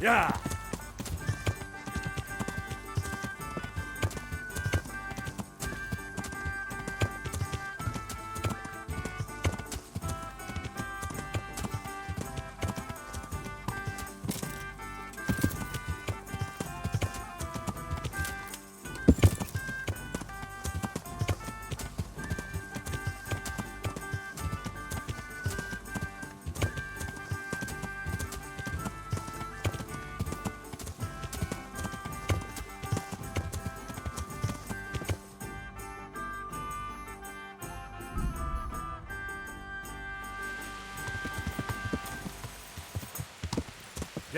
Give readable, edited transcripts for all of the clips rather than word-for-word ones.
Yeah.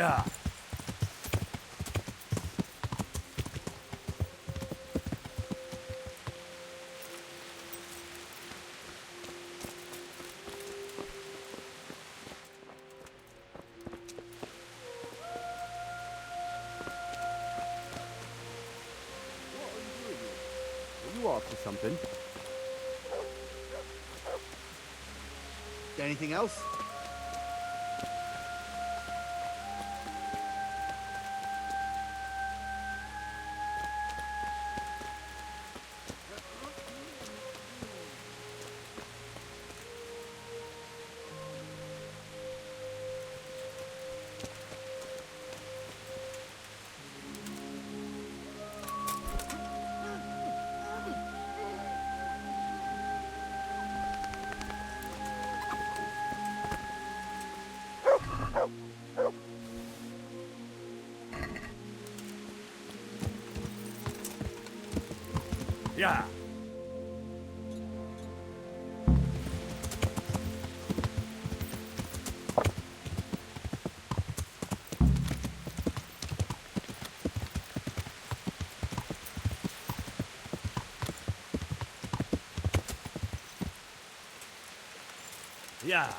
Yeah. You after something? Anything else? Yeah. Yeah.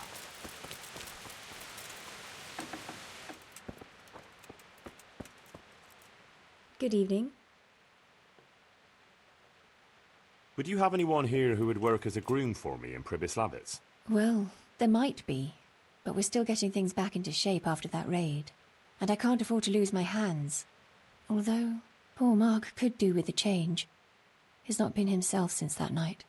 Good evening. Would you have anyone here who would work as a groom for me in Pribyslavitz? Well, there might be, but we're still getting things back into shape after that raid. And I can't afford to lose my hands. Although, poor Mark could do with a change. He's not been himself since that night.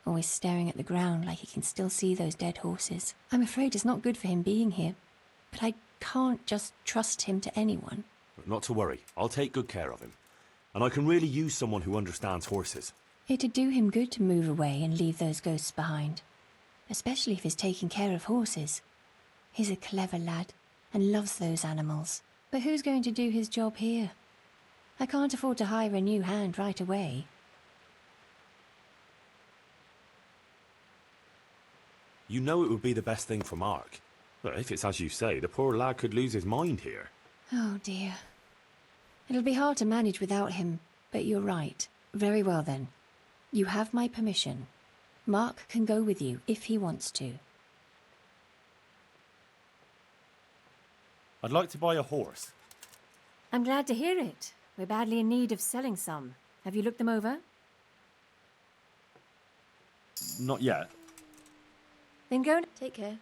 Always staring at the ground like he can still see those dead horses. I'm afraid it's not good for him being here, but I can't just trust him to anyone. Not to worry, I'll take good care of him. And I can really use someone who understands horses. It'd do him good to move away and leave those ghosts behind. Especially if he's taking care of horses. He's a clever lad and loves those animals. But who's going to do his job here? I can't afford to hire a new hand right away. You know it would be the best thing for Mark. But if it's as you say, the poor lad could lose his mind here. Oh dear. It'll be hard to manage without him, but you're right. Very well then. You have my permission. Mark can go with you if he wants to. I'd like to buy a horse. I'm glad to hear it. We're badly in need of selling some. Have you looked them over? Not yet. Then go and Take care.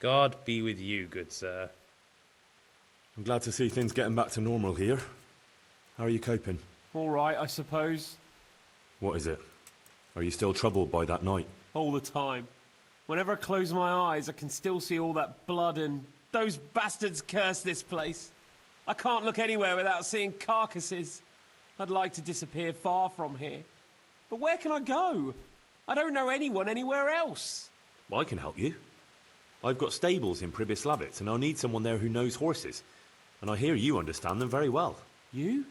God be with you, good sir. I'm glad to see things getting back to normal here. How are you coping? All right, I suppose. What is it? Are you still troubled by that night? All the time. Whenever I close my eyes, I can still see all that blood and those bastards curse this place. I can't look anywhere without seeing carcasses. I'd like to disappear far from here. But where can I go? I don't know anyone anywhere else. Well, I can help you. I've got stables in Pribyslavitz, and I'll need someone there who knows horses. And I hear you understand them very well. You?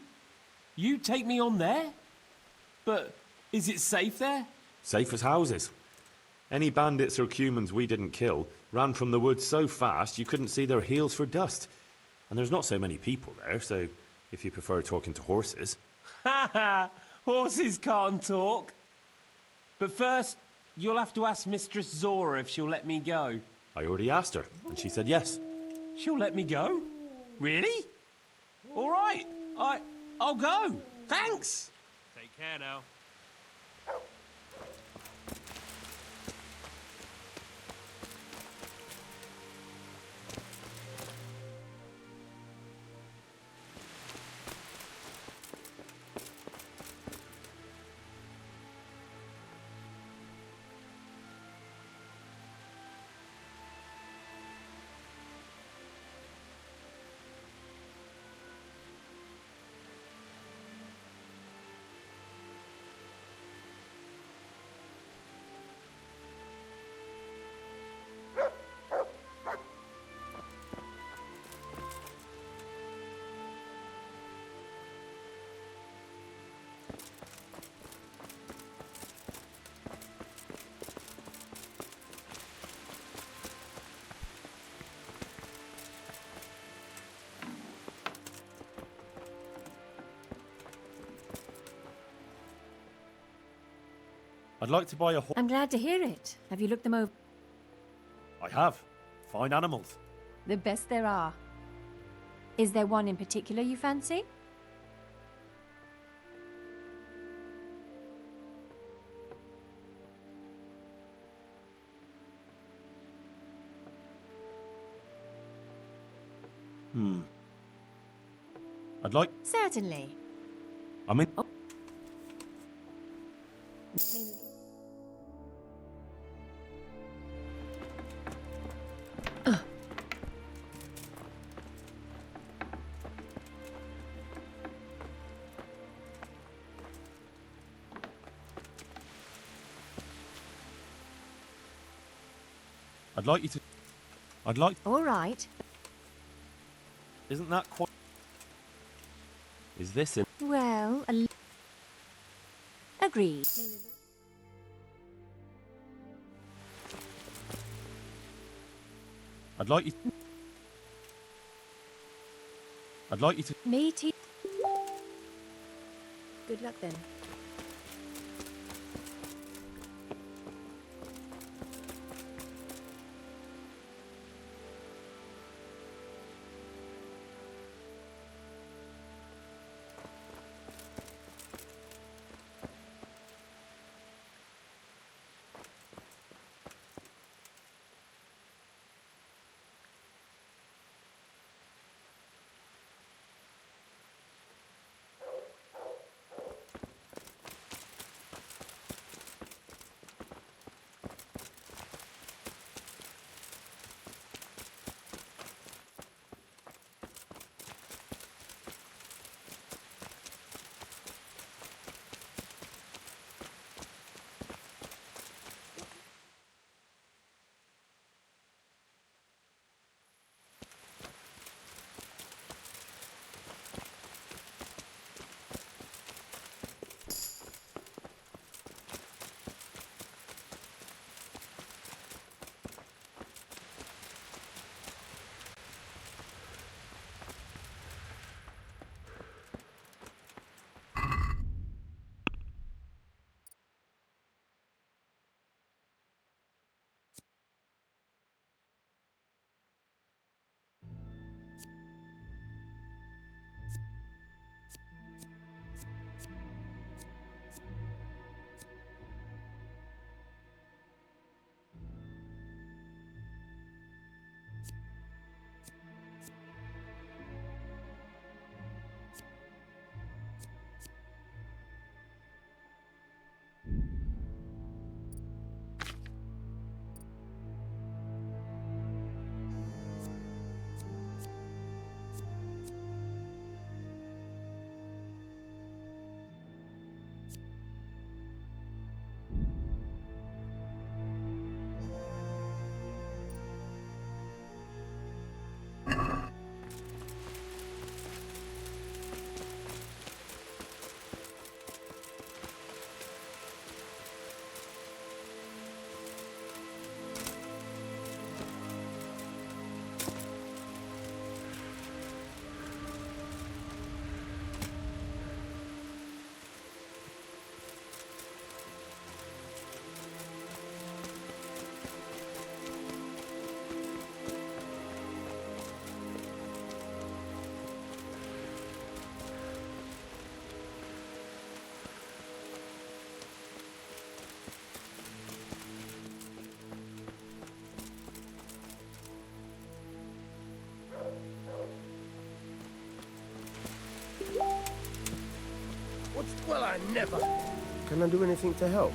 You take me on there? But is it safe there? Safe as houses. Any bandits or cumans we didn't kill ran from the woods so fast you couldn't see their heels for dust. And there's not so many people there, so if you prefer talking to horses... Ha ha! Horses can't talk. But first, you'll have to ask Mistress Zora if she'll let me go. I already asked her, and she said yes. She'll let me go? Really? All right, I'll go. Thanks. Take care now. I'd like to buy a horse. I'm glad to hear it. Have you looked them over? I have. Fine animals. The best there are. Is there one in particular you fancy? I'd like... Certainly. I mean... I'd like you to... I'd like... All right. Isn't that quite... Is this in... Well, agreed. I'd like you... I'd like you to... Me too. Good luck then. Well, I never. Can I do anything to help?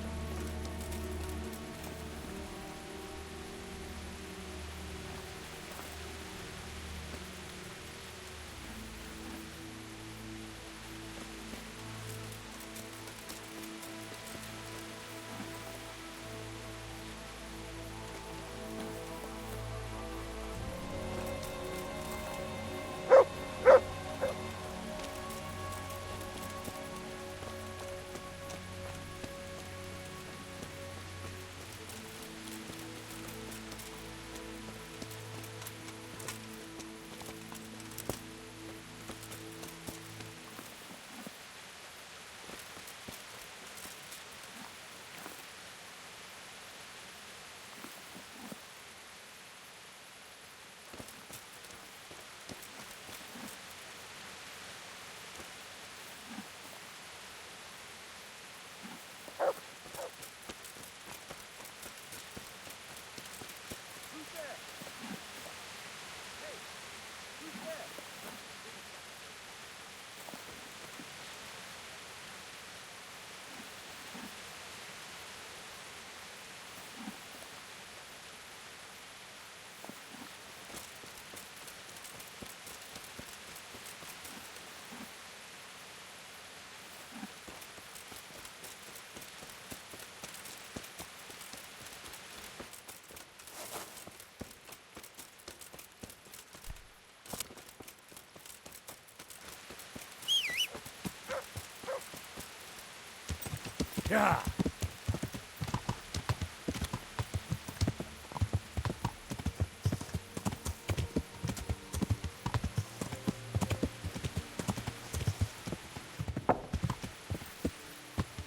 Yeah.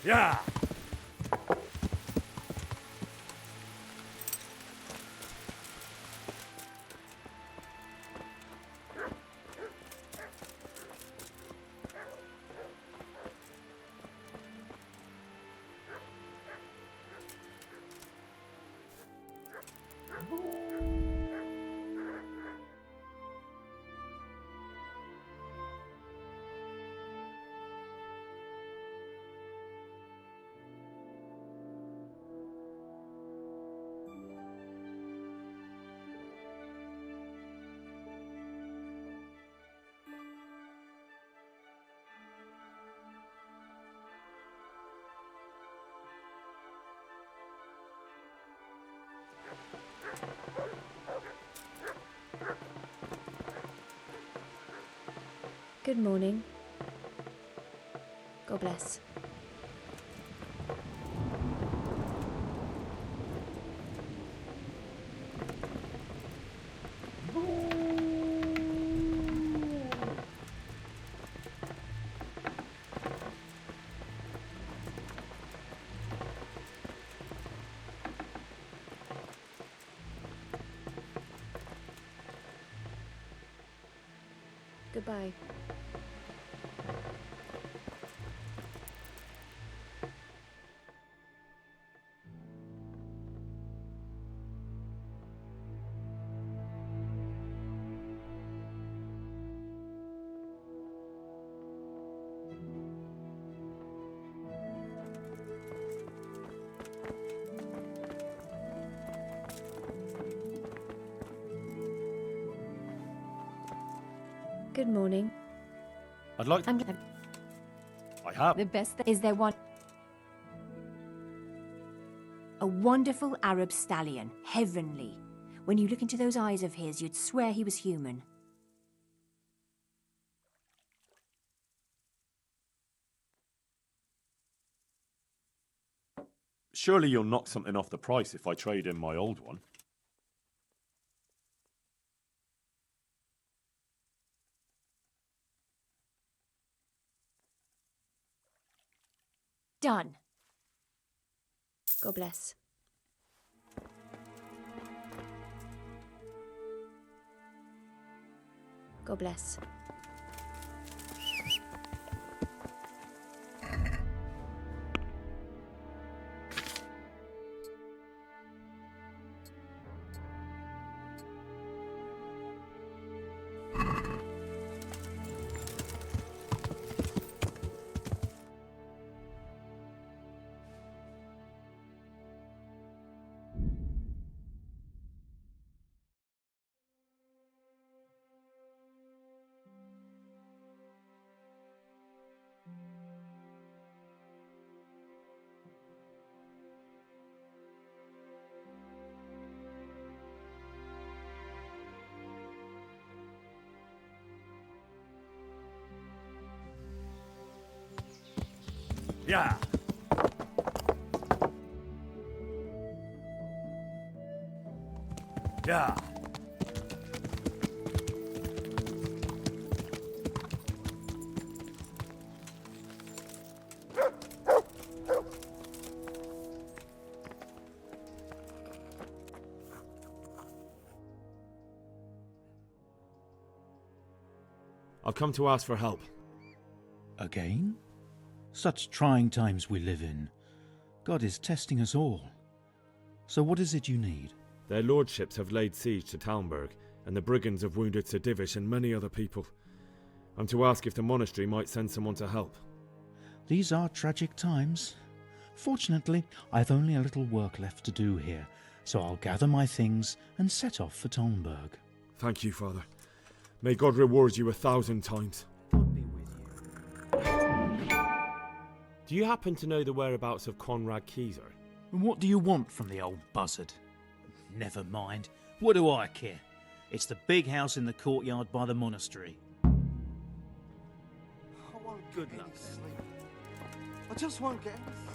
Yeah. Good morning. God bless. Goodbye. Good morning. I'd like. I'm I have. the best. Is there one? A wonderful Arab stallion, heavenly. When you look into those eyes of his, you'd swear he was human. Surely you'll knock something off the price if I trade in my old one. Done. God bless. God bless. Yeah. Yeah. I've come to ask for help. Again? Such trying times we live in. God is testing us all. So what is it you need? Their lordships have laid siege to Talmberg, and the brigands have wounded Sir Divish and many other people. I'm to ask if the monastery might send someone to help. These are tragic times. Fortunately, I've only a little work left to do here, so I'll gather my things and set off for Talmberg. Thank you, Father. May God reward you 1,000 times. God be with you. Do you happen to know the whereabouts of Conrad Keyser? And what do you want from the old buzzard? Never mind. What do I care? It's the big house in the courtyard by the monastery. I want good luck. I just won't get any sleep.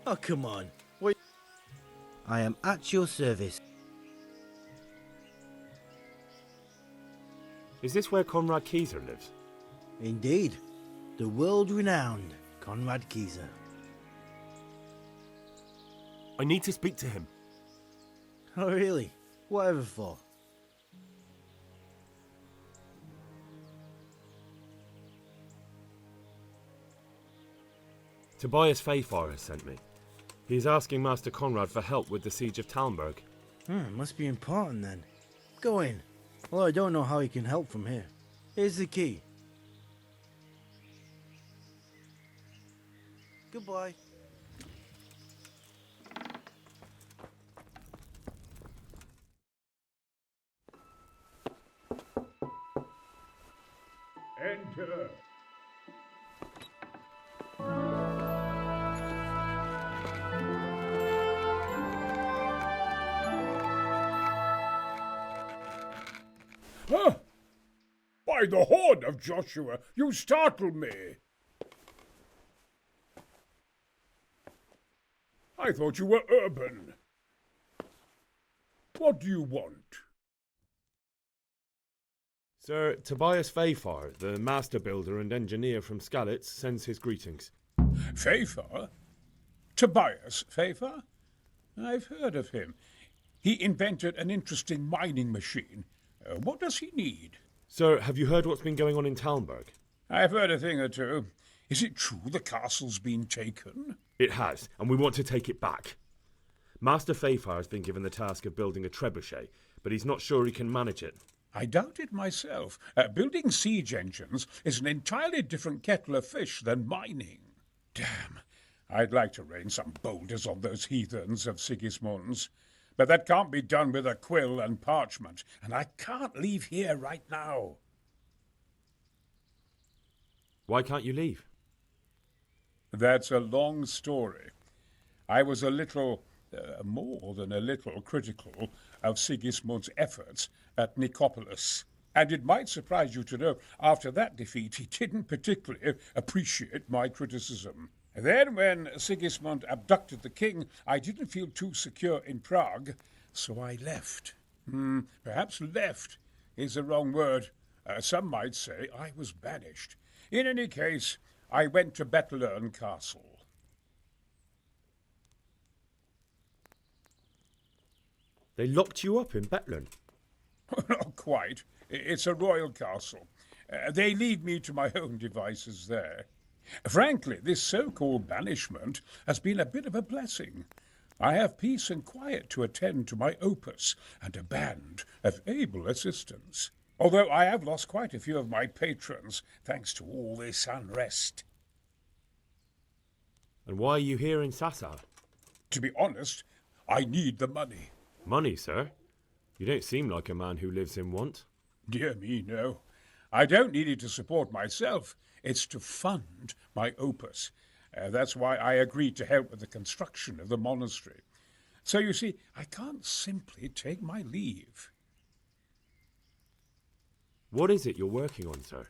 Oh, come on. What? I am at your service. Is this where Conrad Keyser lives? Indeed. The world-renowned Conrad Keyser. I need to speak to him. Oh, really? Whatever for? Tobias Fayfar has sent me. He's asking Master Conrad for help with the siege of Talmberg. Must be important then. Go in. Well, I don't know how he can help from here. Here's the key. Goodbye. Enter. Huh? By the horn of Joshua, you startle me. I thought you were urban. What do you want? Sir Tobias Fayfar, the master builder and engineer from Skalitz, sends his greetings. Fayfar? Tobias Fayfar? I've heard of him. He invented an interesting mining machine. What does he need? Sir, have you heard what's been going on in Talmberg? I've heard a thing or two. Is it true the castle's been taken? It has, and we want to take it back. Master Fayfar has been given the task of building a trebuchet, but he's not sure he can manage it. I doubt it myself. Building siege engines is an entirely different kettle of fish than mining. Damn, I'd like to rain some boulders on those heathens of Sigismund's. But that can't be done with a quill and parchment, and I can't leave here right now. Why can't you leave? That's a long story. I was a little, more than a little, critical of Sigismund's efforts at Nicopolis. And it might surprise you to know, after that defeat, he didn't particularly appreciate my criticism. Then, when Sigismund abducted the king, I didn't feel too secure in Prague, so I left. Perhaps left is the wrong word. Some might say I was banished. In any case, I went to Bettelern Castle. They locked you up in Bettelern? Not quite. It's a royal castle. They leave me to my own devices there. Frankly, this so-called banishment has been a bit of a blessing. I have peace and quiet to attend to my opus and a band of able assistants. Although I have lost quite a few of my patrons thanks to all this unrest. And why are you here in Sassar? To be honest, I need the money. Money, sir? You don't seem like a man who lives in want. Dear me, no. I don't need it to support myself. It's to fund my opus. That's why I agreed to help with the construction of the monastery. So you see, I can't simply take my leave. What is it you're working on, sir?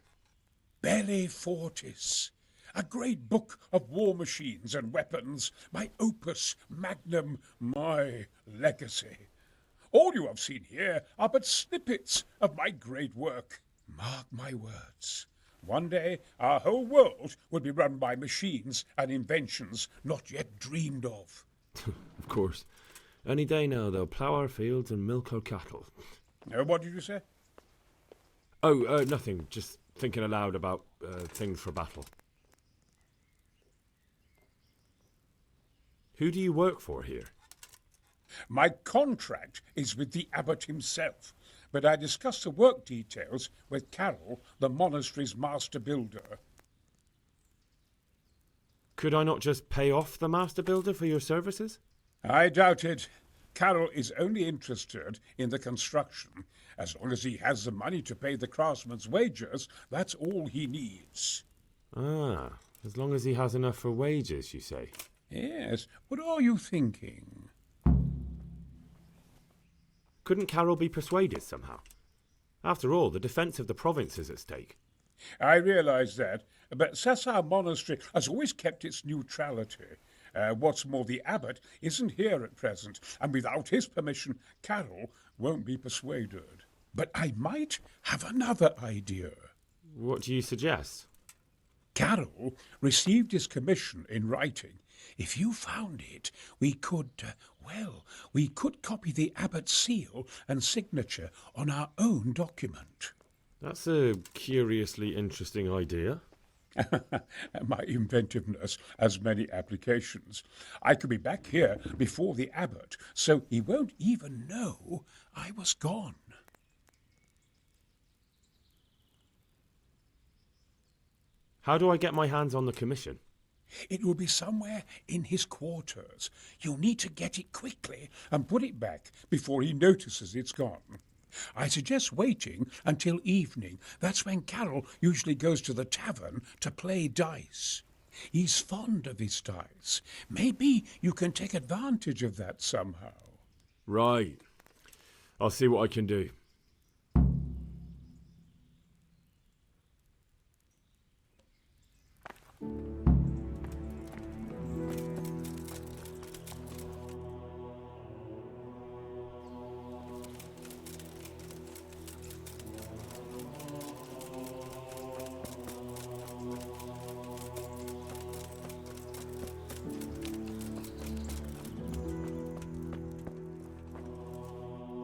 Belli Fortis, a great book of war machines and weapons, my opus magnum, my legacy. All you have seen here are but snippets of my great work. Mark my words. One day our whole world will be run by machines and inventions not yet dreamed of. Of course. Any day now they'll plough our fields and milk our cattle. What did you say? Oh, nothing. Just thinking aloud about things for battle. Who do you work for here? My contract is with the abbot himself, but I discussed the work details with Carol, the monastery's master builder. Could I not just pay off the master builder for your services? I doubt it. Carol is only interested in the construction. As long as he has the money to pay the craftsman's wages, that's all he needs. Ah, as long as he has enough for wages, you say? Yes, what are you thinking? Couldn't Carol be persuaded somehow? After all, the defence of the province is at stake. I realise that, but Sassau Monastery has always kept its neutrality. What's more, the abbot isn't here at present, and without his permission, Carol won't be persuaded. But I might have another idea. What do you suggest? Carol received his commission in writing. If you found it, we could copy the abbot's seal and signature on our own document. That's a curiously interesting idea. My inventiveness has many applications. I could be back here before the abbot, so he won't even know I was gone. How do I get my hands on the commission? It will be somewhere in his quarters. You'll need to get it quickly and put it back before he notices it's gone. I suggest waiting until evening. That's when Carol usually goes to the tavern to play dice. He's fond of his dice. Maybe you can take advantage of that somehow. Right. I'll see what I can do.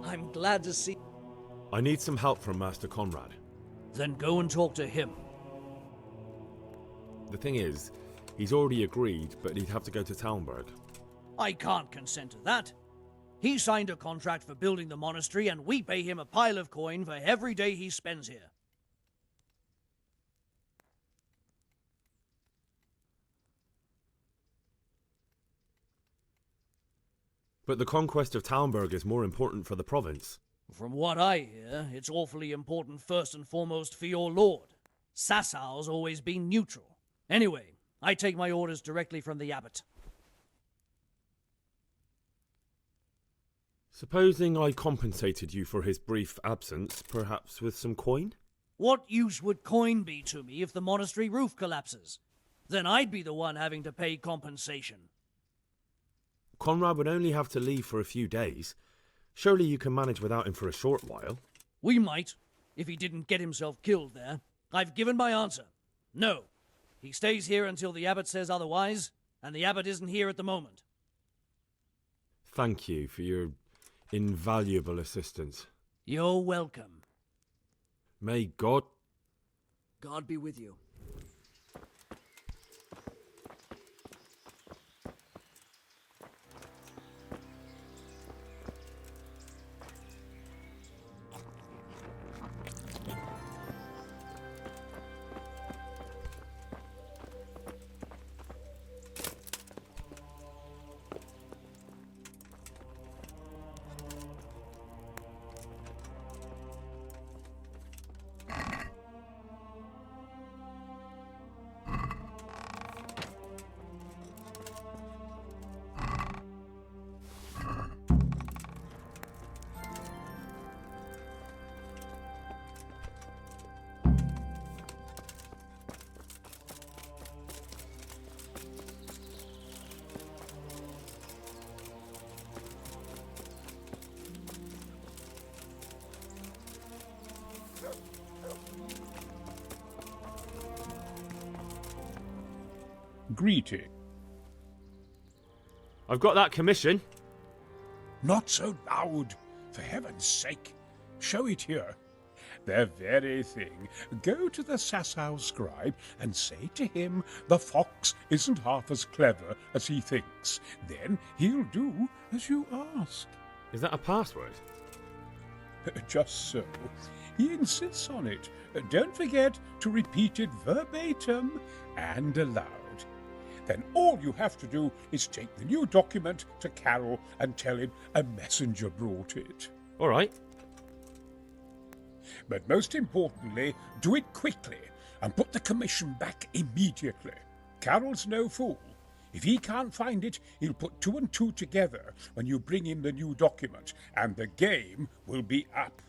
I'm glad to see... I need some help from Master Conrad. Then go and talk to him. The thing is, he's already agreed, but he'd have to go to Talmberg. I can't consent to that. He signed a contract for building the monastery, and we pay him a pile of coin for every day he spends here. But the conquest of Talmberg is more important for the province. From what I hear, it's awfully important first and foremost for your lord. Sassau's always been neutral. Anyway, I take my orders directly from the abbot. Supposing I compensated you for his brief absence, perhaps with some coin? What use would coin be to me if the monastery roof collapses? Then I'd be the one having to pay compensation. Conrad would only have to leave for a few days. Surely you can manage without him for a short while. We might, if he didn't get himself killed there. I've given my answer. No. He stays here until the abbot says otherwise, and the abbot isn't here at the moment. Thank you for your invaluable assistance. You're welcome. May God... God be with you. greeting. I've got that commission. Not so loud, for heaven's sake. Show it here. The very thing. Go to the Sasau scribe and say to him the fox isn't half as clever as he thinks. Then he'll do as you ask. Is that a password? Just so. He insists on it. Don't forget to repeat it verbatim and aloud. Then all you have to do is take the new document to Carol and tell him a messenger brought it. All right. But most importantly, do it quickly and put the commission back immediately. Carol's no fool. If he can't find it, he'll put 2 and 2 together when you bring him the new document, and the game will be up.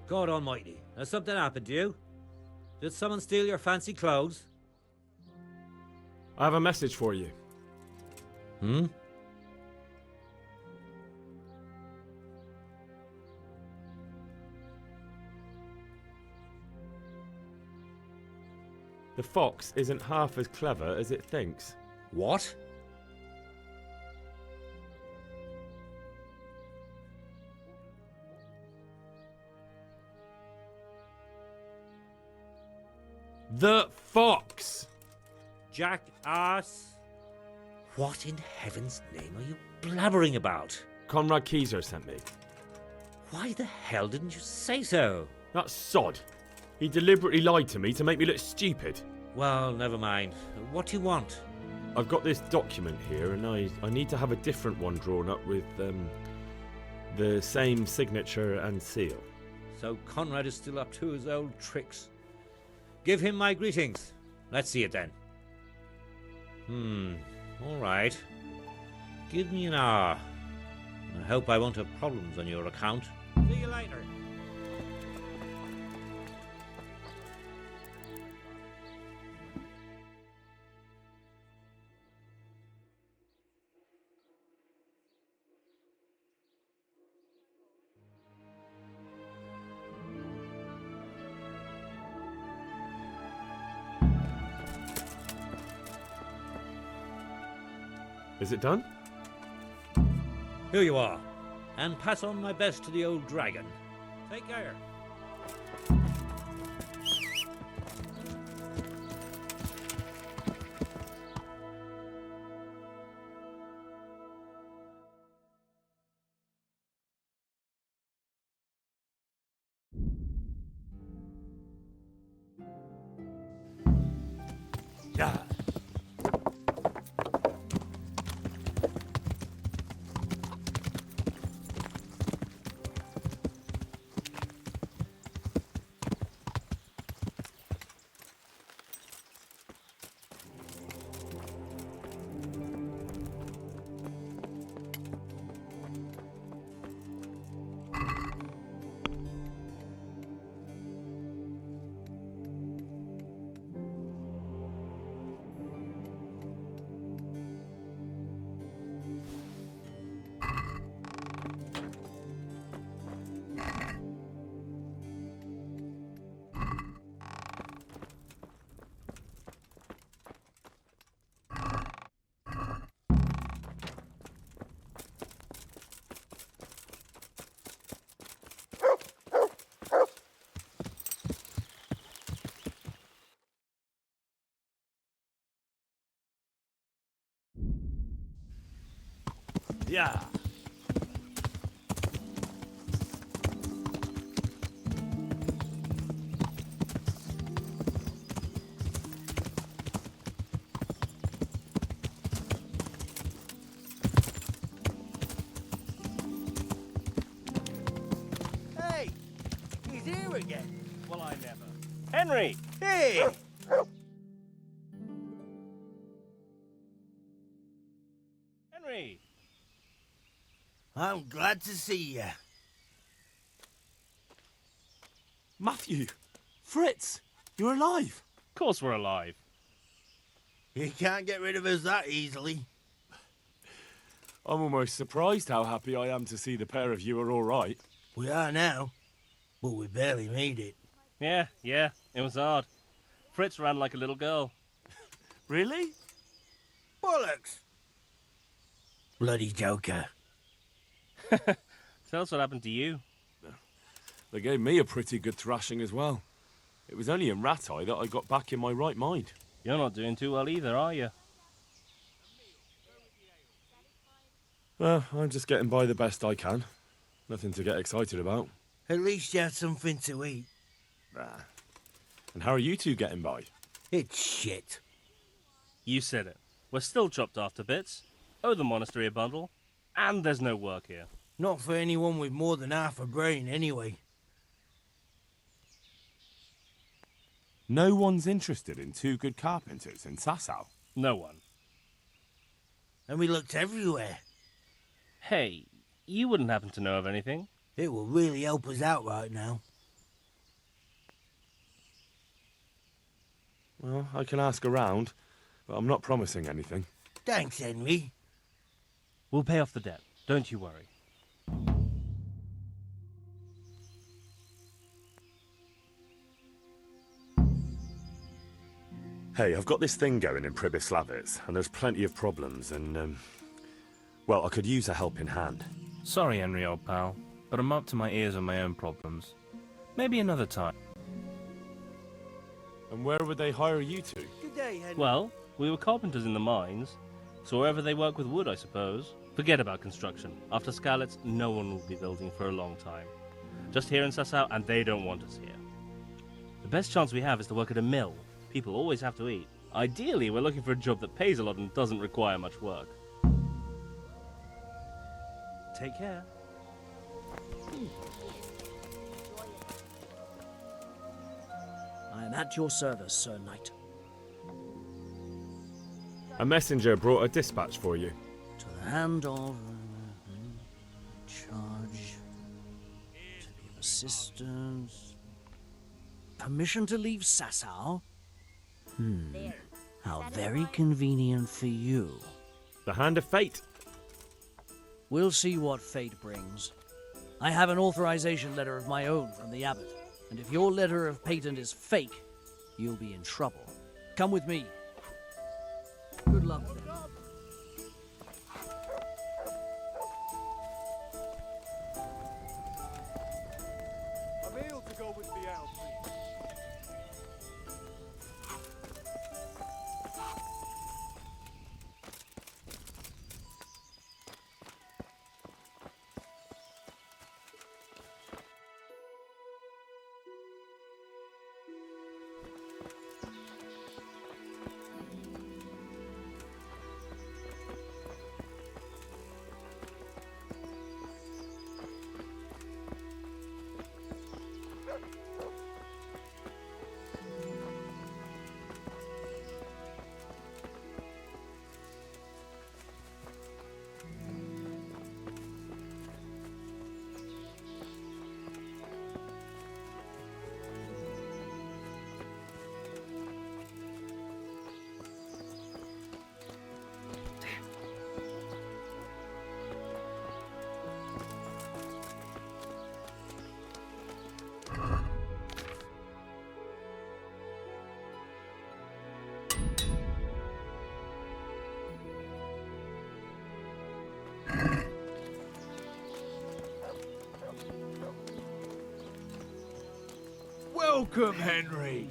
God almighty, has something happened to you? Did someone steal your fancy clothes? I have a message for you. Hmm? The fox isn't half as clever as it thinks. What? The fox! Jackass? What in heaven's name are you blabbering about? Conrad Keyser sent me. Why the hell didn't you say so? That sod. He deliberately lied to me to make me look stupid. Well, never mind. What do you want? I've got this document here, and I need to have a different one drawn up with the same signature and seal. So Conrad is still up to his old tricks. Give him my greetings. Let's see it then. All right. Give me an hour. I hope I won't have problems on your account. See you later. Is it done? Here you are. And pass on my best to the old dragon. Take care. Yeah. Yeah. Hey! He's here again! Well, I never. Henry! Hey! Henry! I'm glad to see you. Matthew! Fritz! You're alive! Of course we're alive. You can't get rid of us that easily. I'm almost surprised how happy I am to see the pair of you are all right. We are now, but we barely made it. Yeah, it was hard. Fritz ran like a little girl. Really? Bollocks! Bloody joker. Tell us what happened to you. They gave me a pretty good thrashing as well. It was only in Rattay that I got back in my right mind. You're not doing too well either, are you? Well, I'm just getting by the best I can. Nothing to get excited about. At least you had something to eat. And how are you two getting by? It's shit. You said it. We're still chopped off to bits. Owe the monastery a bundle. And there's no work here. Not for anyone with more than half a brain, anyway. No one's interested in two good carpenters in Sasau. No one. And we looked everywhere. Hey, you wouldn't happen to know of anything? It will really help us out right now. Well, I can ask around, but I'm not promising anything. Thanks, Henry. We'll pay off the debt. Don't you worry. Hey, I've got this thing going in Pribyslavitz, and there's plenty of problems, and, well, I could use a helping hand. Sorry, Henry, old pal, but I'm up to my ears on my own problems. Maybe another time. And where would they hire you to? Good day, Henry. Well, we were carpenters in the mines, so wherever they work with wood, I suppose. Forget about construction. After Skalitz, no one will be building for a long time. Just here in Sasau, and they don't want us here. The best chance we have is to work at a mill. People always have to eat. Ideally, we're looking for a job that pays a lot and doesn't require much work. Take care. I am at your service, Sir Knight. A messenger brought a dispatch for you. To the hand of charge to give assistance. Permission to leave Sasau? How very convenient for you. The hand of fate. We'll see what fate brings. I have an authorization letter of my own from the abbot, and if your letter of patent is fake, you'll be in trouble. Come with me. Good luck then. I'm able to go with the owl, please. Welcome, Henry.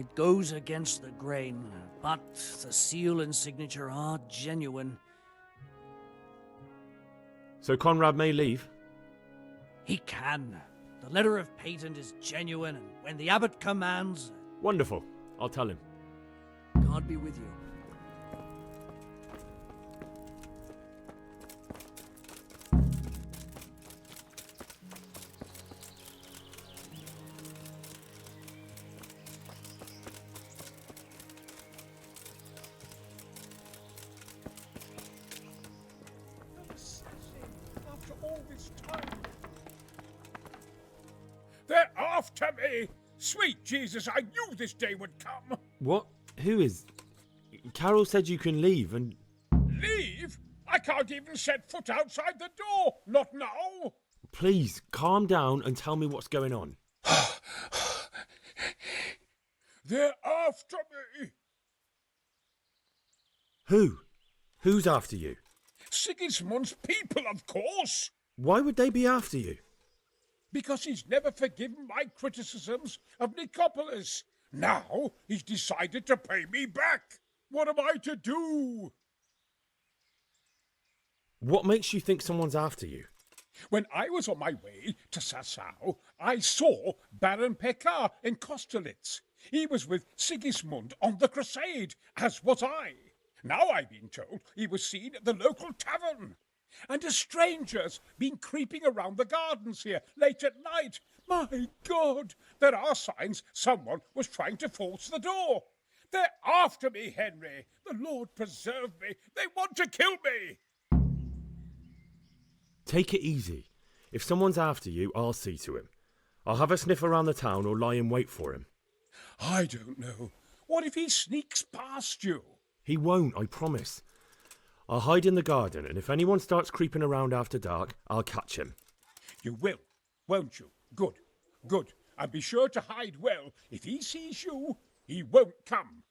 It goes against the grain, but the seal and signature are genuine. So Conrad may leave? He can. The letter of patent is genuine, and when the abbot commands... Wonderful. I'll tell him. God be with you. After all this time. They're after me! Sweet Jesus, I knew this day would come! What? Who is... Carol said you can leave and... Leave? I can't even set foot outside the door! Not now! Please, calm down and tell me what's going on. They're after me! Who? Who's after you? Sigismund's people, of course! Why would they be after you? Because he's never forgiven my criticisms of Nicopolis. Now he's decided to pay me back. What am I to do? What makes you think someone's after you? When I was on my way to Sassau, I saw Baron Pekar in Kosterlitz. He was with Sigismund on the crusade, as was I. Now I've been told he was seen at the local tavern. And a stranger's been creeping around the gardens here late at night. My God, there are signs someone was trying to force the door. They're after me, Henry. The Lord preserve me. They want to kill me. Take it easy. If someone's after you, I'll see to him. I'll have a sniff around the town or lie in wait for him. I don't know. What if he sneaks past you? He won't, I promise. I'll hide in the garden, and if anyone starts creeping around after dark, I'll catch him. You will, won't you? Good, good. And be sure to hide well. If he sees you, he won't come.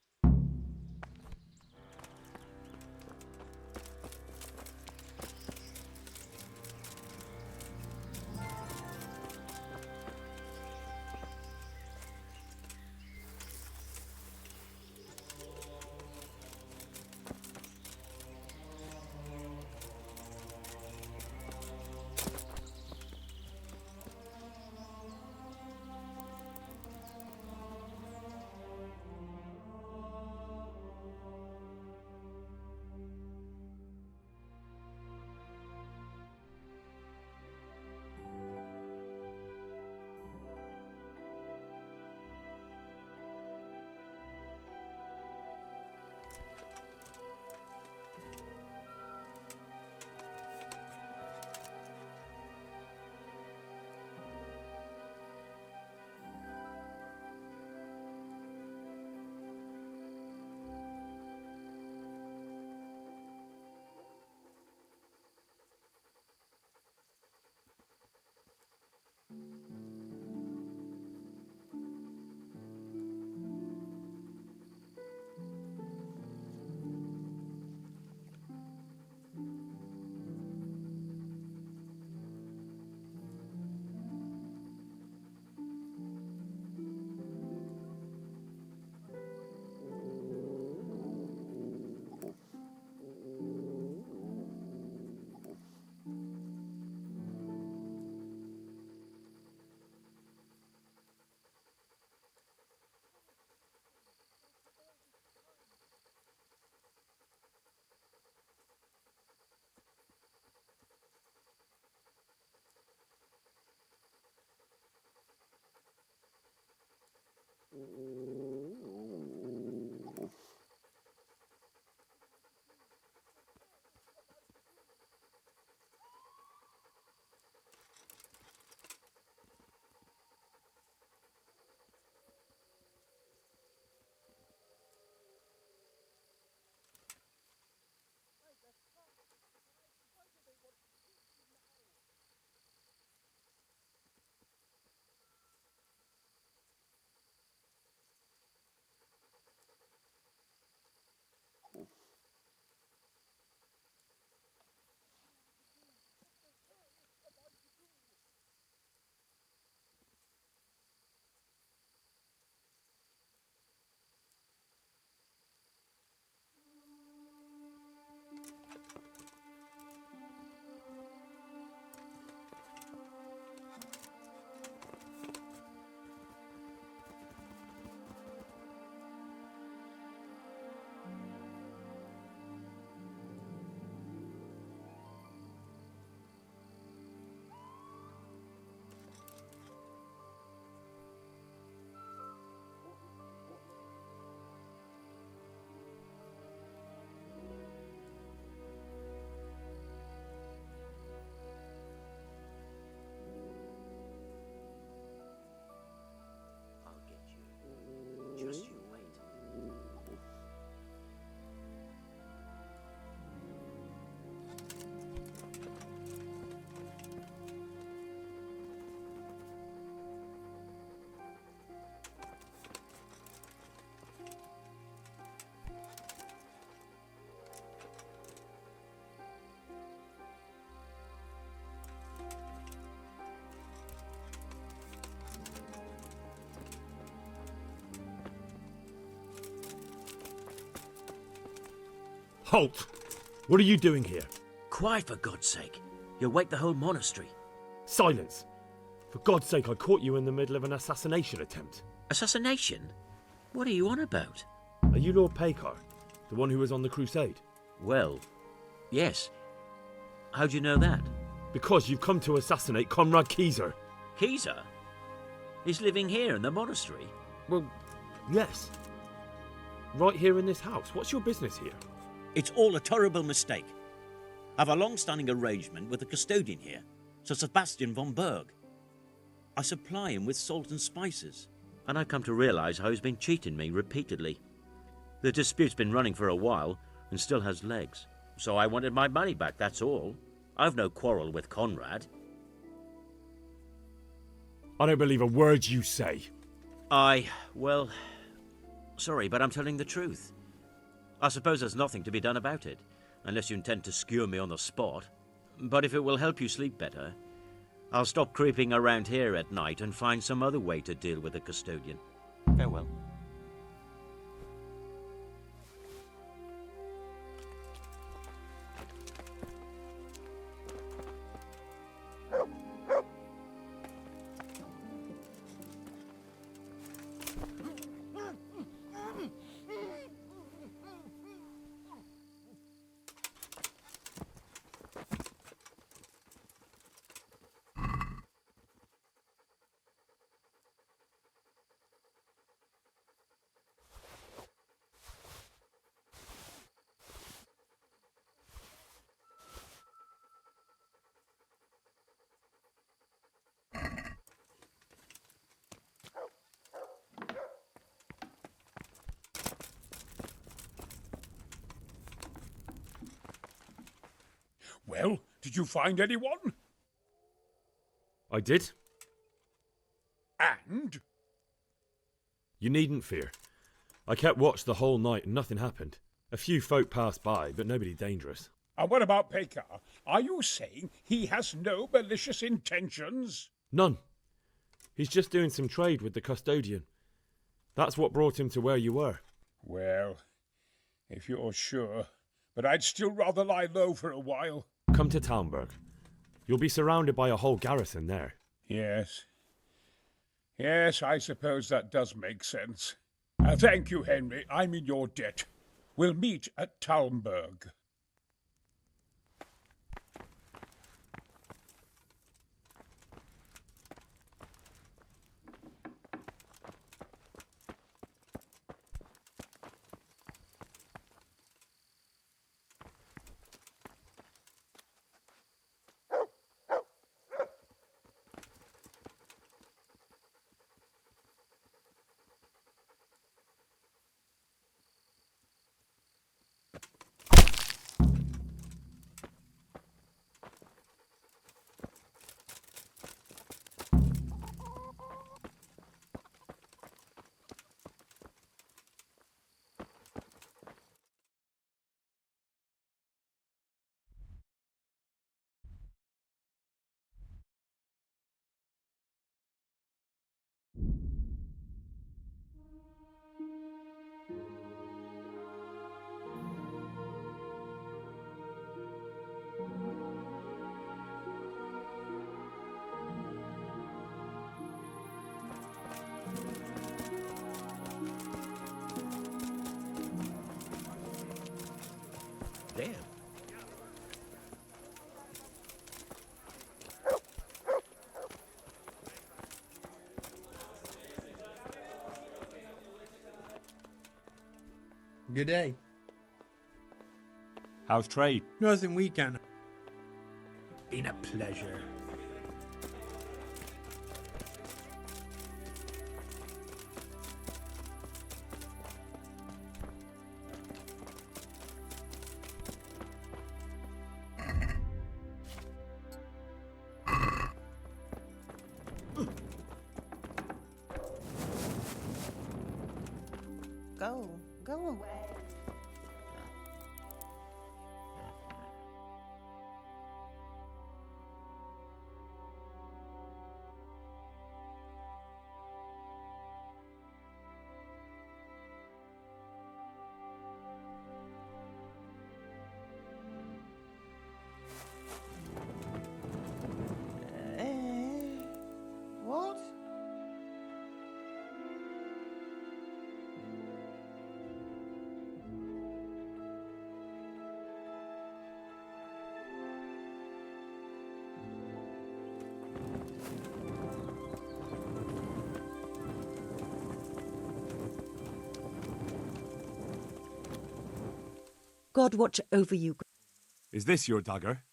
Halt! What are you doing here? Quiet, for God's sake. You'll wake the whole monastery. Silence! For God's sake, I caught you in the middle of an assassination attempt. Assassination? What are you on about? Are you Lord Pekar, the one who was on the crusade? Well, yes. How do you know that? Because you've come to assassinate Conrad Keyser. Keyser? He's living here in the monastery? Well, yes. Right here in this house. What's your business here? It's all a terrible mistake. I've a long-standing arrangement with the custodian here, Sir Sebastian von Berg. I supply him with salt and spices, and I've come to realise how he's been cheating me repeatedly. The dispute's been running for a while and still has legs, so I wanted my money back, that's all. I've no quarrel with Conrad. I don't believe a word you say. Well, sorry, but I'm telling the truth. I suppose there's nothing to be done about it, unless you intend to skewer me on the spot. But if it will help you sleep better, I'll stop creeping around here at night and find some other way to deal with the custodian. Farewell. Well, did you find anyone? I did. And? You needn't fear. I kept watch the whole night and nothing happened. A few folk passed by, but nobody dangerous. And what about Pekar? Are you saying he has no malicious intentions? None. He's just doing some trade with the custodian. That's what brought him to where you were. Well, if you're sure. But I'd still rather lie low for a while. Come to Talmberg. You'll be surrounded by a whole garrison there. Yes. Yes, I suppose that does make sense. Thank you, Henry. I'm in your debt. We'll meet at Talmberg. There. Good day. How's trade? Nothing we can. Been a pleasure. Go away. God watch over you. Is this your dagger?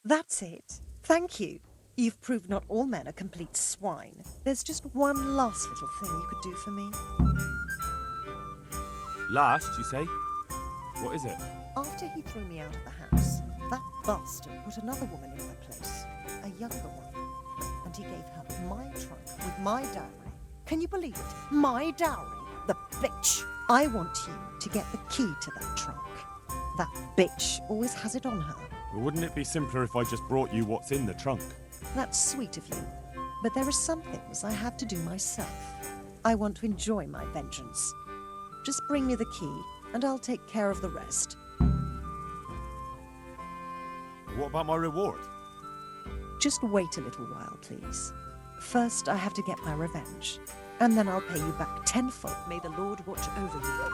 That's it. Thank you. You've proved not all men are complete swine. There's just one last little thing you could do for me. Last, you say? What is it? After he threw me out of the house, that bastard put another woman in her place, a younger one. And he gave her my trunk with my dowry. Can you believe it? My dowry? The bitch! I want you to get the key to that trunk. That bitch always has it on her. Well, wouldn't it be simpler if I just brought you what's in the trunk? That's sweet of you. But there are some things I have to do myself. I want to enjoy my vengeance. Just bring me the key, and I'll take care of the rest. What about my reward? Just wait a little while, please. First, I have to get my revenge, and then I'll pay you back tenfold. May the Lord watch over you.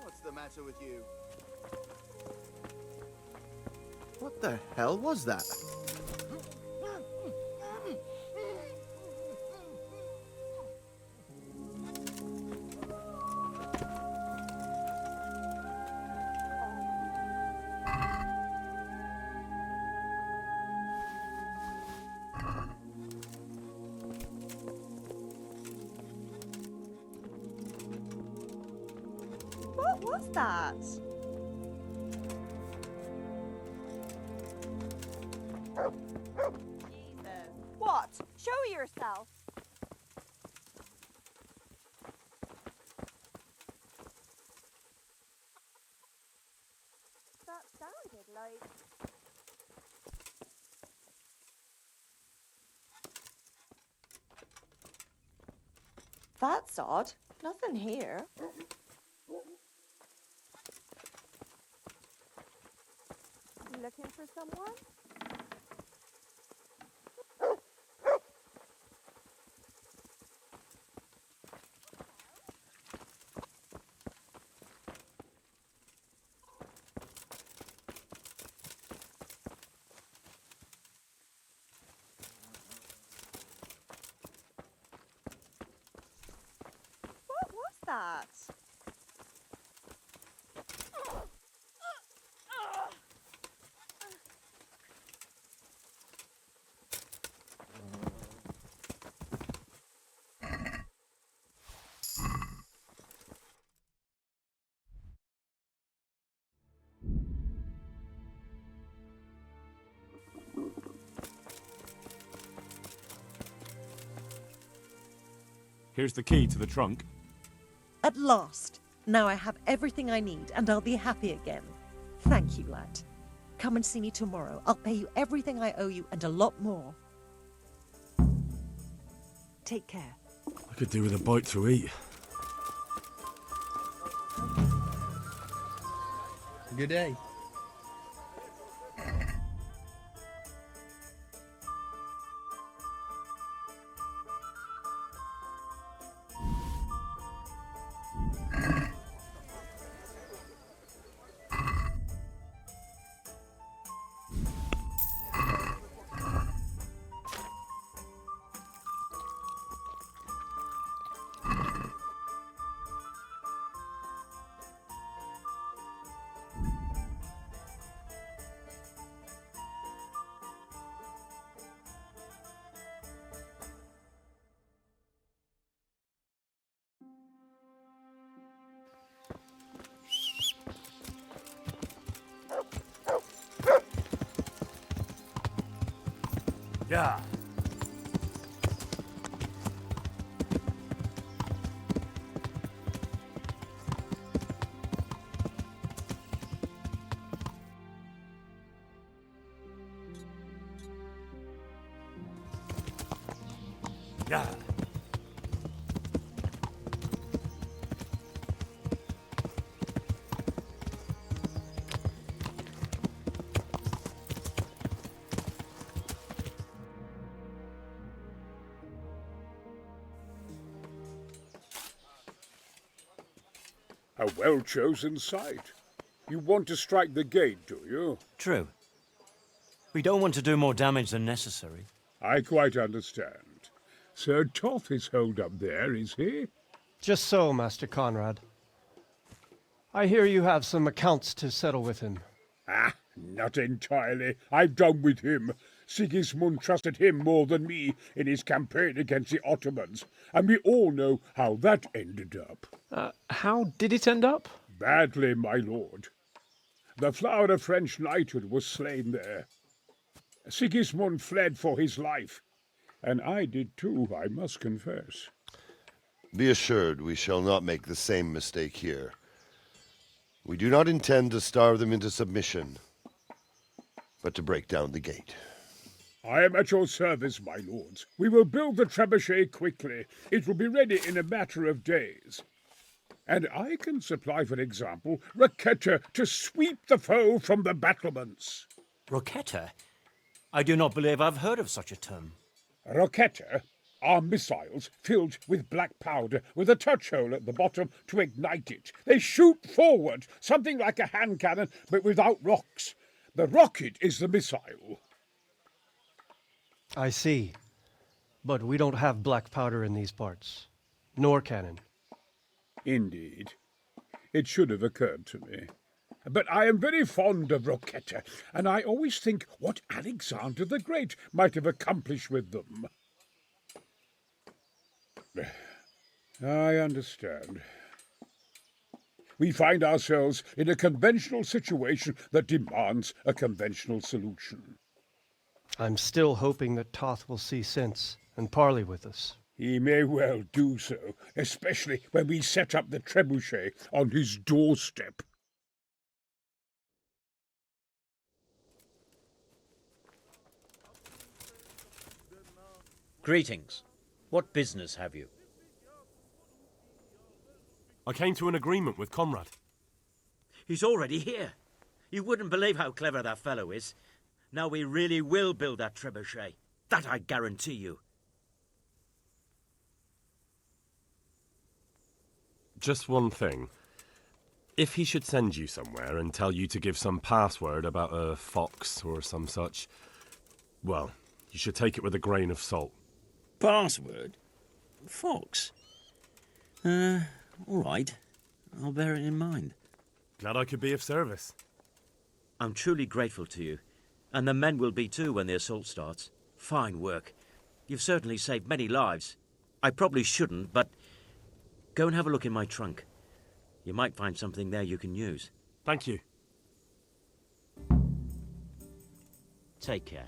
What's the matter with you? What the hell was that? What was that? Jesus. What? Show yourself. That sounded like... That's odd. Nothing here. You looking for someone? What was that? Here's the key to the trunk. At last! Now I have everything I need, and I'll be happy again. Thank you, lad. Come and see me tomorrow. I'll pay you everything I owe you, and a lot more. Take care. I could do with a bite to eat. Good day. Yeah. Yeah. A well-chosen site. You want to strike the gate, do you? True. We don't want to do more damage than necessary. I quite understand. Sir Toth is holed up there, is he? Just so, Master Conrad. I hear you have some accounts to settle with him. Ah, not entirely. I've done with him. Sigismund trusted him more than me in his campaign against the Ottomans, and we all know how that ended up. How did it end up? Badly, my lord. The flower of French knighthood was slain there. Sigismund fled for his life, and I did too, I must confess. Be assured we shall not make the same mistake here. We do not intend to starve them into submission, but to break down the gate. I am at your service, my lords. We will build the trebuchet quickly. It will be ready in a matter of days. And I can supply, for example, Roquetta to sweep the foe from the battlements. Roquetta? I do not believe I've heard of such a term. Roquetta are missiles filled with black powder with a touch hole at the bottom to ignite it. They shoot forward, something like a hand cannon, but without rocks. The rocket is the missile. I see. But we don't have black powder in these parts. Nor cannon. Indeed. It should have occurred to me. But I am very fond of Roquetta, and I always think what Alexander the Great might have accomplished with them. I understand. We find ourselves in a conventional situation that demands a conventional solution. I'm still hoping that Toth will see sense and parley with us. He may well do so, especially when we set up the trebuchet on his doorstep. Greetings. What business have you? I came to an agreement with Conrad. He's already here. You wouldn't believe how clever that fellow is. Now we really will build that trebuchet. That I guarantee you. Just one thing. If he should send you somewhere and tell you to give some password about a fox or some such, well, you should take it with a grain of salt. Password? Fox? All right. I'll bear it in mind. Glad I could be of service. I'm truly grateful to you. And the men will be too when the assault starts. Fine work. You've certainly saved many lives. I probably shouldn't, but go and have a look in my trunk. You might find something there you can use. Thank you. Take care.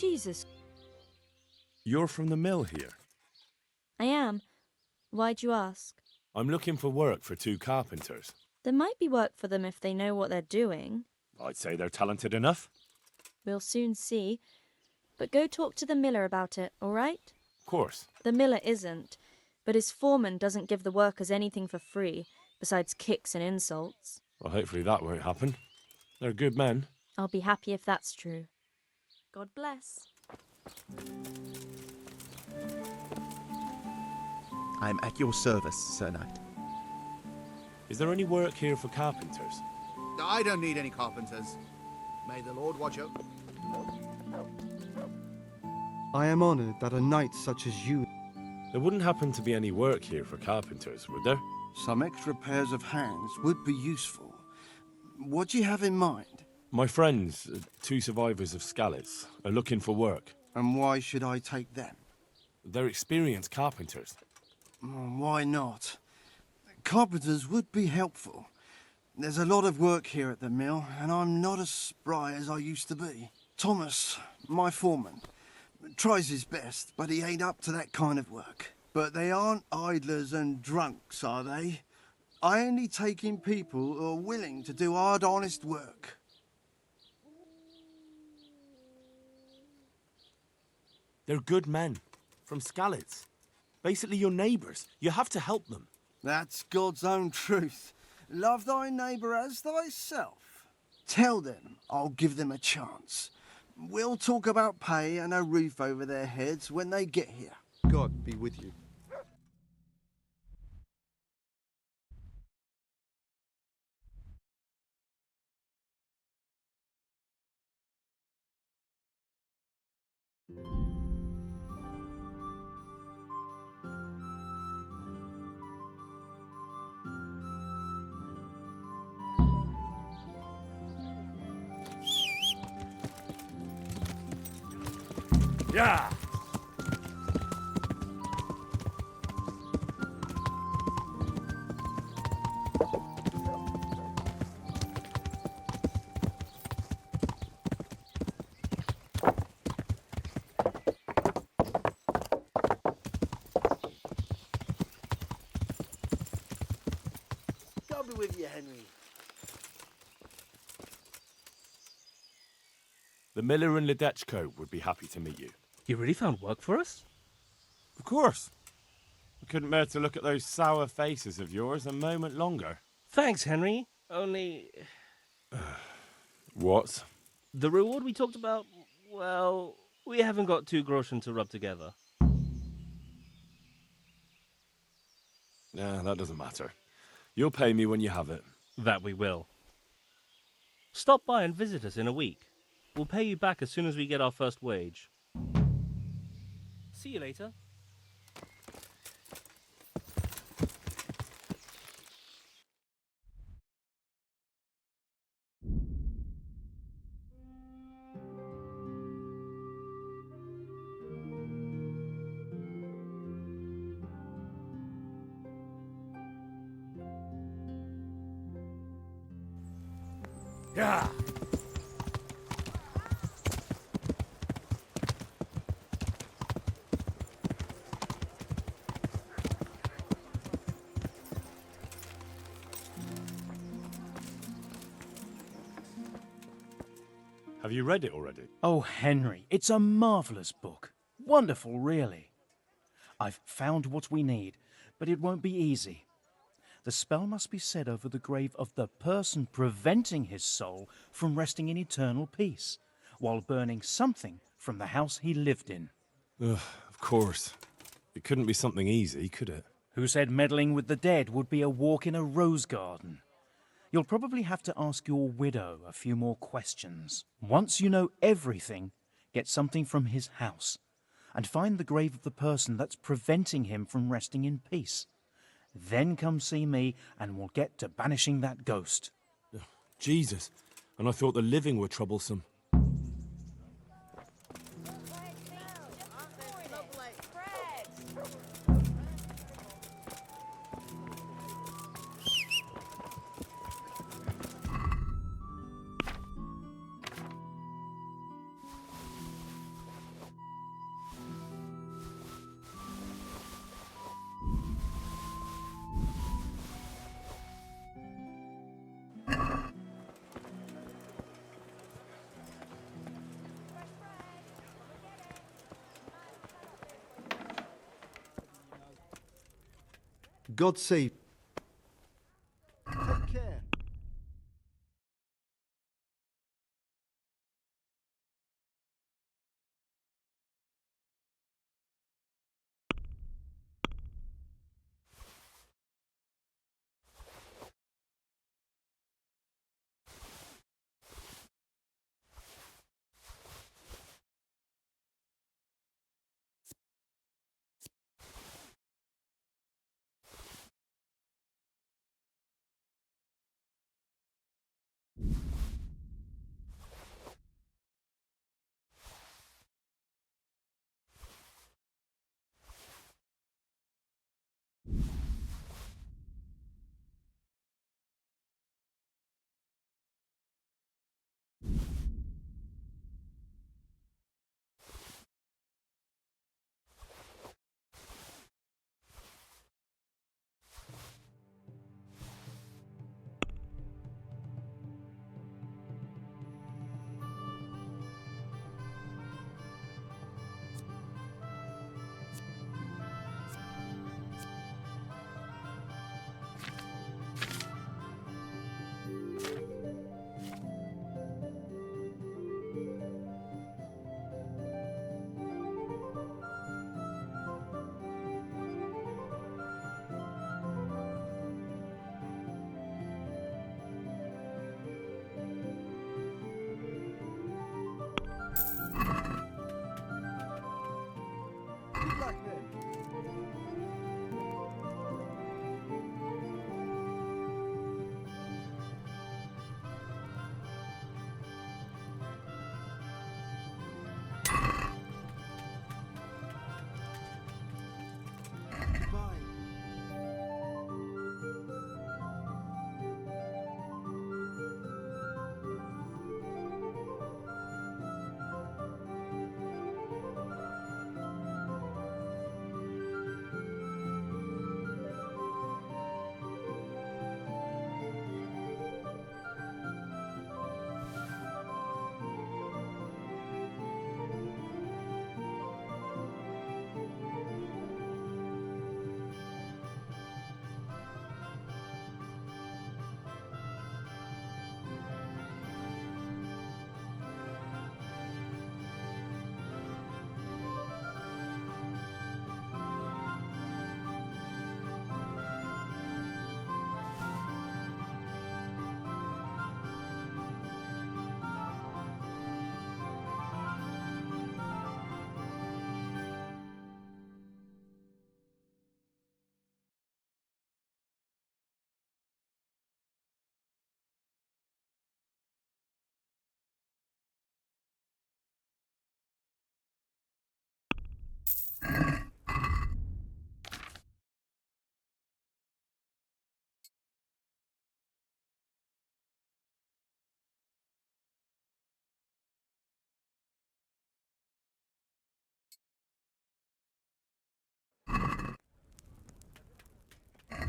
Jesus. You're from the mill here? I am. Why'd you ask? I'm looking for work for 2 carpenters. There might be work for them if they know what they're doing. I'd say they're talented enough. We'll soon see. But go talk to the miller about it, all right? Of course. The miller isn't, but his foreman doesn't give the workers anything for free, besides kicks and insults. Well, hopefully that won't happen. They're good men. I'll be happy if that's true. God bless. I'm at your service, Sir Knight. Is there any work here for carpenters? I don't need any carpenters. May the Lord watch over. I am honored that a knight such as you... There wouldn't happen to be any work here for carpenters, would there? Some extra pairs of hands would be useful. What do you have in mind? My friends, 2 survivors of Skalitz, are looking for work. And why should I take them? They're experienced carpenters. Why not? Carpenters would be helpful. There's a lot of work here at the mill, and I'm not as spry as I used to be. Thomas, my foreman, tries his best, but he ain't up to that kind of work. But they aren't idlers and drunks, are they? I only take in people who are willing to do hard, honest work. They're good men. From Skalitz. Basically your neighbours. You have to help them. That's God's own truth. Love thy neighbour as thyself. Tell them I'll give them a chance. We'll talk about pay and a roof over their heads when they get here. God be with you. Yeah! God be with you, Henry. The miller and Ledechko would be happy to meet you. You really found work for us? Of course. I couldn't bear to look at those sour faces of yours a moment longer. Thanks, Henry. Only... What? The reward we talked about, well, we haven't got 2 groschen to rub together. Nah, that doesn't matter. You'll pay me when you have it. That we will. Stop by and visit us in a week. We'll pay you back as soon as we get our first wage. See you later. Yeah! Have you read it already? Oh, Henry, it's a marvellous book. Wonderful, really. I've found what we need, but it won't be easy. The spell must be said over the grave of the person preventing his soul from resting in eternal peace, while burning something from the house he lived in. Ugh, of course. It couldn't be something easy, could it? Who said meddling with the dead would be a walk in a rose garden? You'll probably have to ask your widow a few more questions. Once you know everything, get something from his house, and find the grave of the person that's preventing him from resting in peace. Then come see me, and we'll get to banishing that ghost. Jesus, and I thought the living were troublesome. God save. Take care.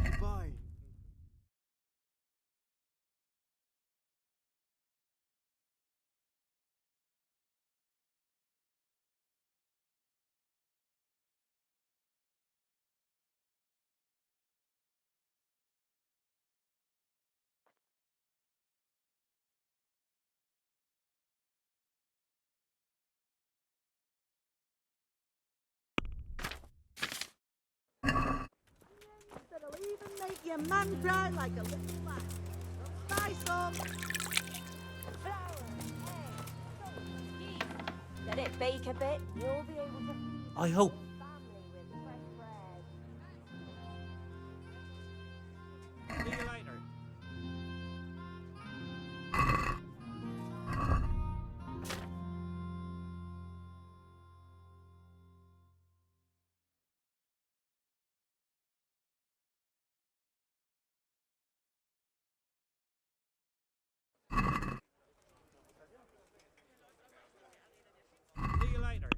Goodbye. That'll even make your mum cry like a little lamb. Buy some. Let it bake a bit, you'll be able to feed I hope. your family with fresh bread. See you later. See you later.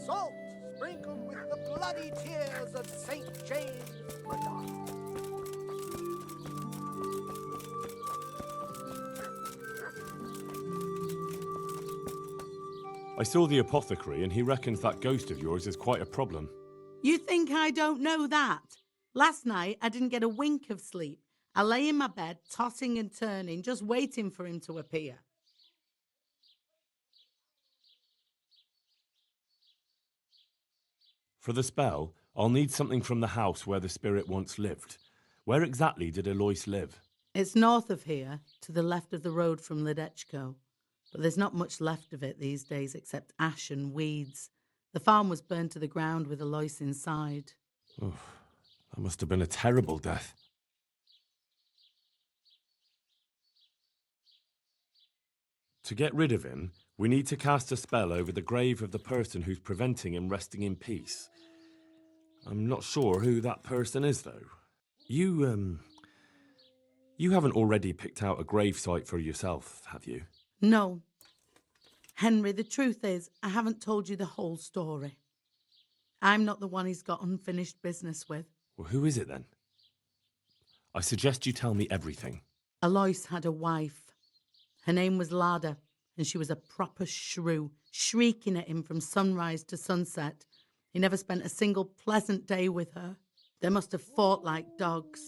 Salt sprinkled with the bloody tears of St. James Madonna. I saw the apothecary and he reckons that ghost of yours is quite a problem. You think I don't know that? Last night, I didn't get a wink of sleep. I lay in my bed, tossing and turning, just waiting for him to appear. For the spell, I'll need something from the house where the spirit once lived. Where exactly did Alois live? It's north of here, to the left of the road from Ledechko. But there's not much left of it these days except ash and weeds. The farm was burned to the ground with Alois inside. Oof, that must have been a terrible death. To get rid of him, we need to cast a spell over the grave of the person who's preventing him resting in peace. I'm not sure who that person is, though. You haven't already picked out a gravesite for yourself, have you? No. Henry, the truth is, I haven't told you the whole story. I'm not the one he's got unfinished business with. Well, who is it then? I suggest you tell me everything. Alois had a wife. Her name was Lada, and she was a proper shrew, shrieking at him from sunrise to sunset. He never spent a single pleasant day with her. They must have fought like dogs.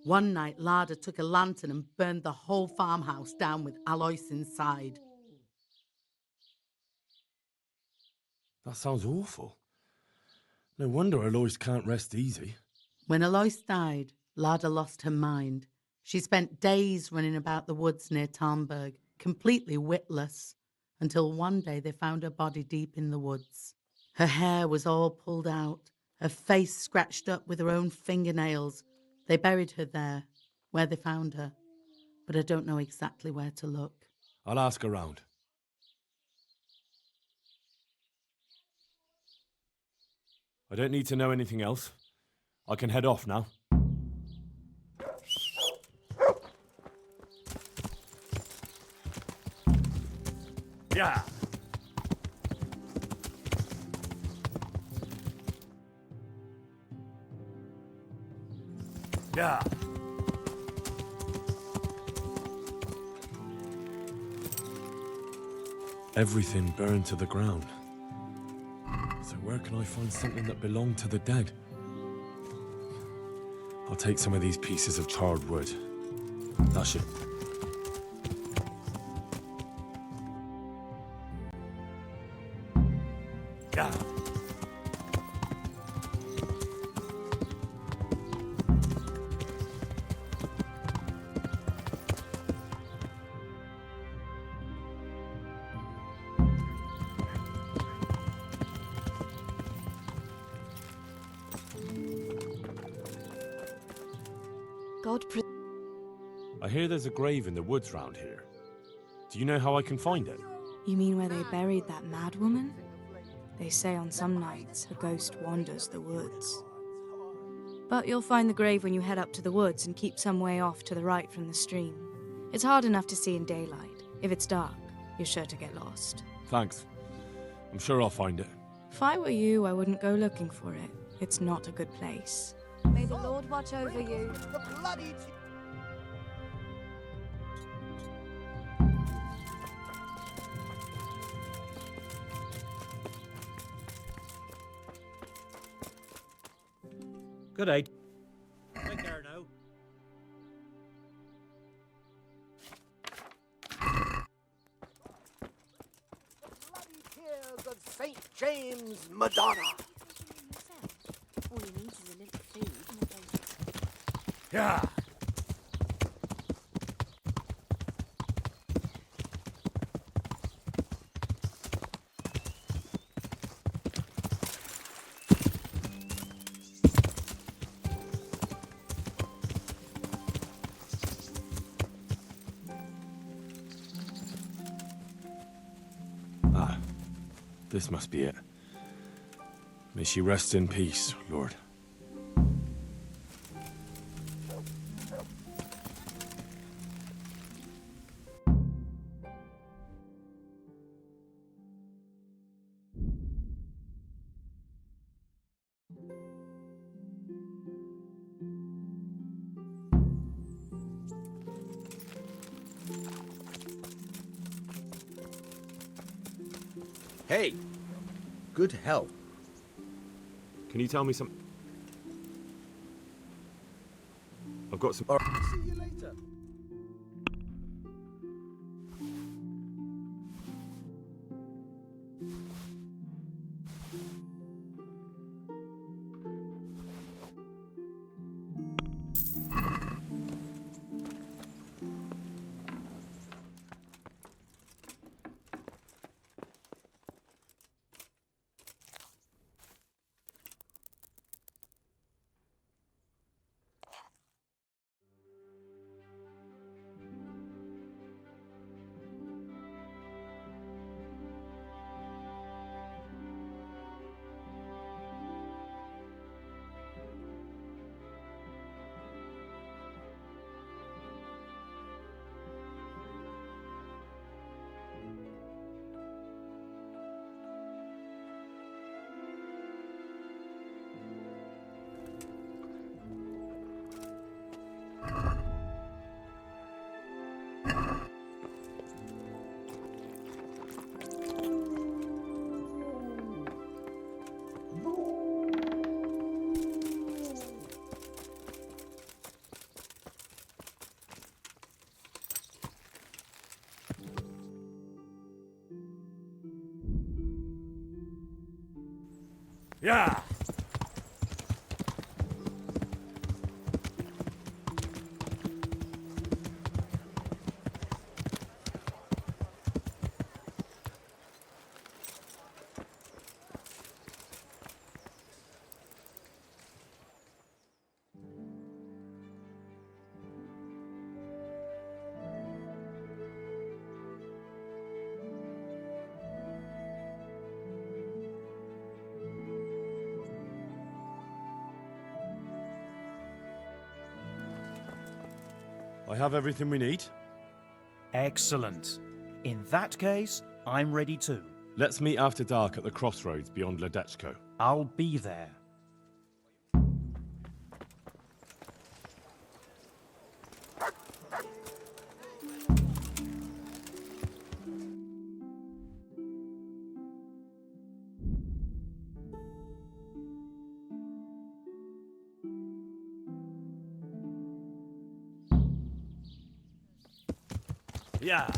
One night, Lada took a lantern and burned the whole farmhouse down with Alois inside. That sounds awful. No wonder Alois can't rest easy. When Alois died, Lada lost her mind. She spent days running about the woods near Tarnberg, completely witless, until one day they found her body deep in the woods. Her hair was all pulled out, her face scratched up with her own fingernails. They buried her there, where they found her, but I don't know exactly where to look. I'll ask around. I don't need to know anything else. I can head off now. Yeah. Yeah. Everything burned to the ground. So where can I find something that belonged to the dead? I'll take some of these pieces of charred wood. That should... Yeah. I hear there's a grave in the woods round here. Do you know how I can find it? You mean where they buried that mad woman? They say on some nights a ghost wanders the woods. But you'll find the grave when you head up to the woods and keep some way off to the right from the stream. It's hard enough to see in daylight. If it's dark, you're sure to get lost. Thanks. I'm sure I'll find it. If I were you, I wouldn't go looking for it. It's not a good place. May the Lord watch over you. Good day. Take care now. James Madonna. All he needs is a little food and a basic. Yeah. Ah, this must be it. May she rest in peace, Lord. Hey, good help. Can you tell me some... I've got some... See you later. Yeah! I have everything we need. Excellent. In that case, I'm ready too. Let's meet after dark at the crossroads beyond Ledechko. I'll be there. Yeah!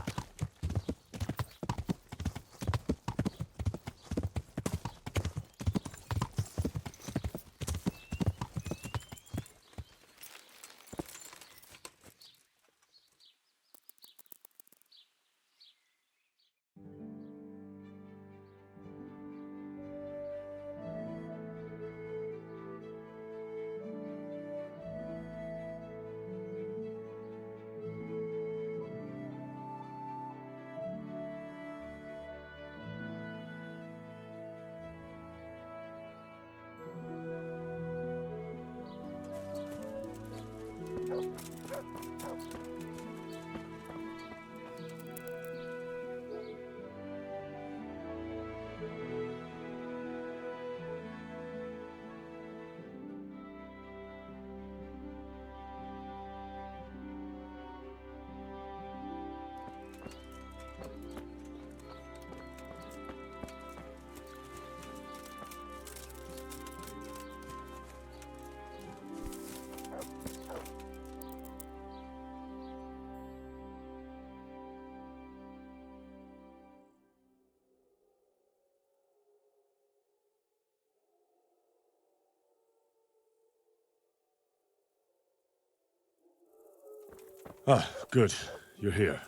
Ah, good. You're here.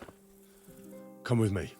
Come with me.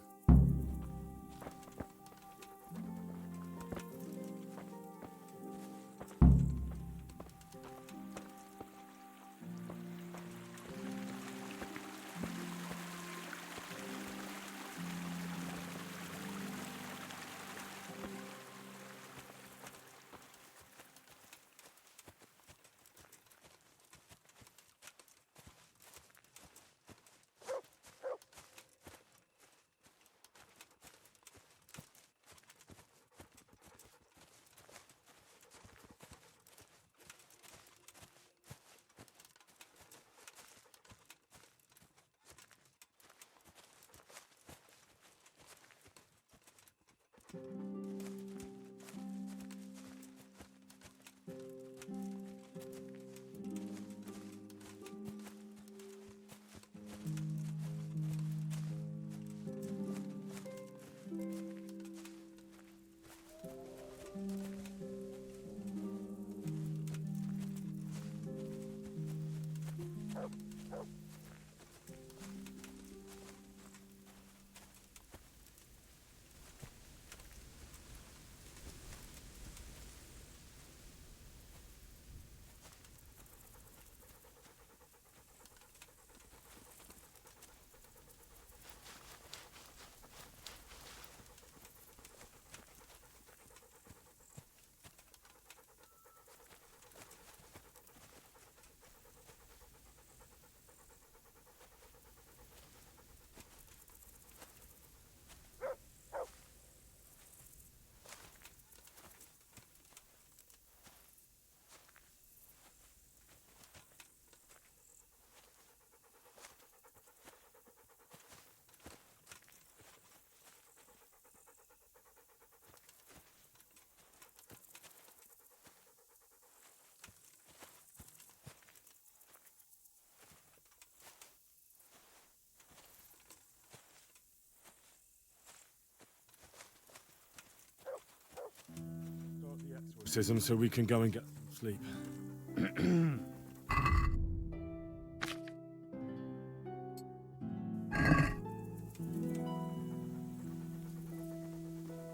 Start the exorcism so we can go and get some sleep.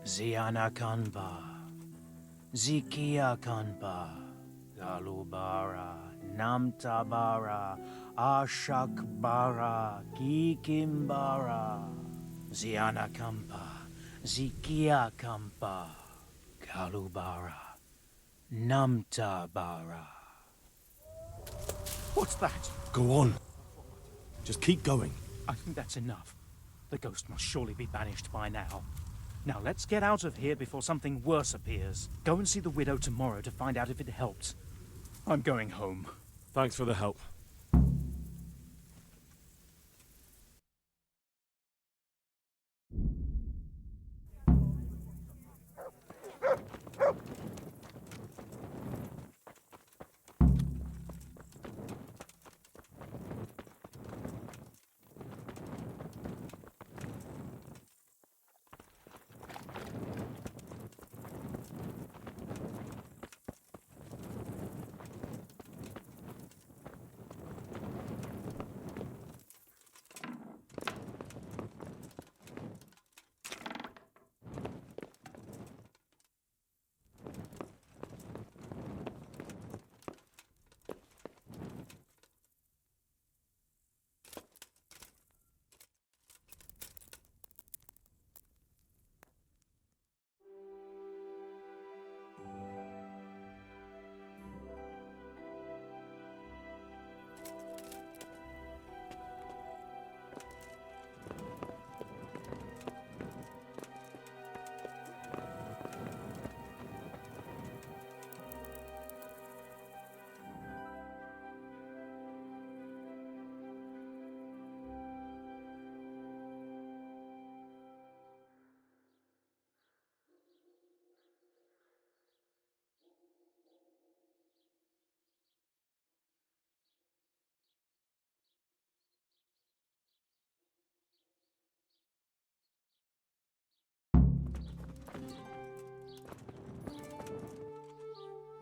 Ziana Kanba, Zikia Kanba, Galubara, Namtabara, Ashakbara, Kikimbara, Ziana Kampa, Zikia Kampa, Galubara, Namtabara. What's that? Go on. Just keep going. I think that's enough. The ghost must surely be banished by now. Now let's get out of here before something worse appears. Go and see the widow tomorrow to find out if it helped. I'm going home. Thanks for the help.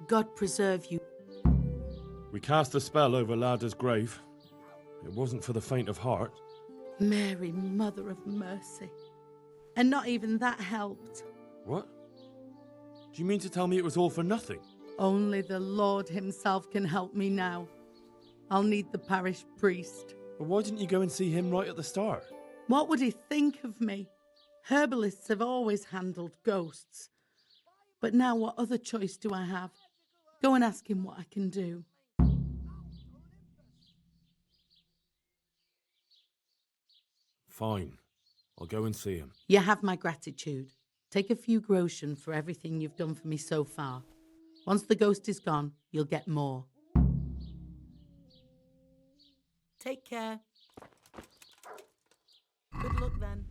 God preserve you. We cast a spell over Lada's grave. It wasn't for the faint of heart. Mary, Mother of Mercy. And not even that helped. What? Do you mean to tell me it was all for nothing? Only the Lord himself can help me now. I'll need the parish priest. But why didn't you go and see him right at the start? What would he think of me? Herbalists have always handled ghosts. But now what other choice do I have? Go and ask him what I can do. Fine. I'll go and see him. You have my gratitude. Take a few groschen for everything you've done for me so far. Once the ghost is gone, you'll get more. Take care. Good luck then.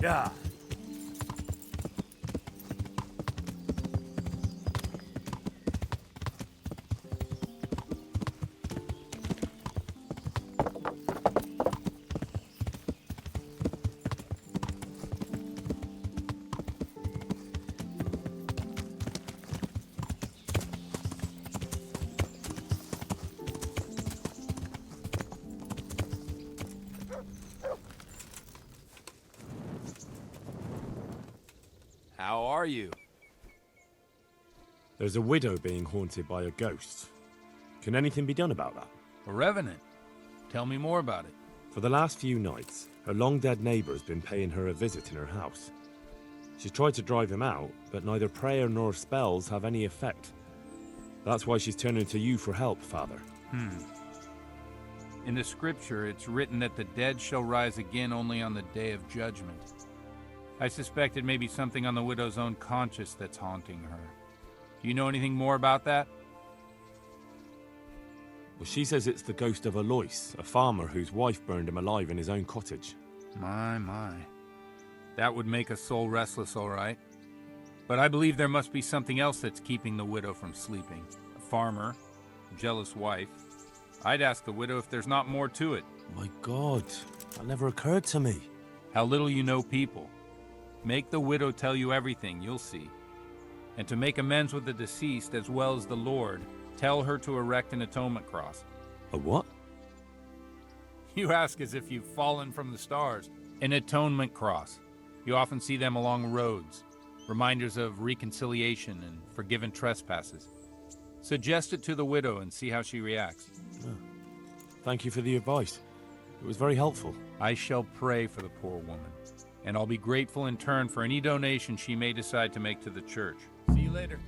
Yeah. How are you? There's a widow being haunted by a ghost. Can anything be done about that? A revenant. Tell me more about it. For the last few nights, her long-dead neighbour's been paying her a visit in her house. She's tried to drive him out, but neither prayer nor spells have any effect. That's why she's turning to you for help, Father. In the scripture, it's written that the dead shall rise again only on the day of judgment. I suspect it may be something on the widow's own conscience that's haunting her. Do you know anything more about that? Well, she says it's the ghost of Alois, a farmer whose wife burned him alive in his own cottage. My. That would make a soul restless, all right. But I believe there must be something else that's keeping the widow from sleeping. A farmer, a jealous wife. I'd ask the widow if there's not more to it. My God, that never occurred to me. How little you know people. Make the widow tell you everything, you'll see. And to make amends with the deceased as well as the Lord, tell her to erect an atonement cross. A what? You ask as if you've fallen from the stars. An atonement cross. You often see them along roads. Reminders of reconciliation and forgiven trespasses. Suggest it to the widow and see how she reacts. Oh. Thank you for the advice. It was very helpful. I shall pray for the poor woman, and I'll be grateful in turn for any donation she may decide to make to the church. See you later.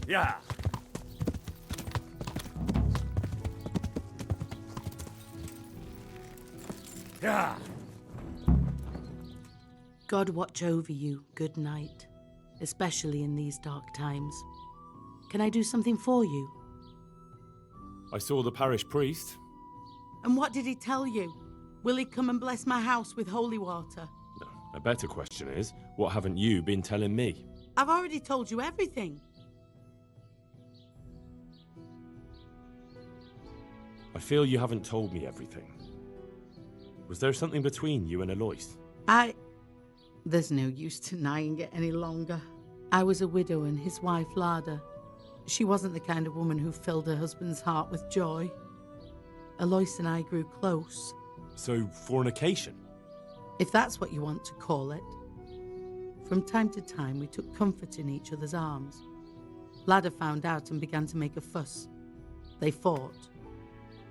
Yeah. Yeah. God watch over you, good night, especially in these dark times. Can I do something for you? I saw the parish priest. And what did he tell you? Will he come and bless my house with holy water? No, a better question is, what haven't you been telling me? I've already told you everything. I feel you haven't told me everything. Was there something between you and Alois? There's no use denying it any longer. I was a widow and his wife, Lada. She wasn't the kind of woman who filled her husband's heart with joy. Alois and I grew close. So, fornication? If that's what you want to call it. From time to time, we took comfort in each other's arms. Ladder found out and began to make a fuss. They fought.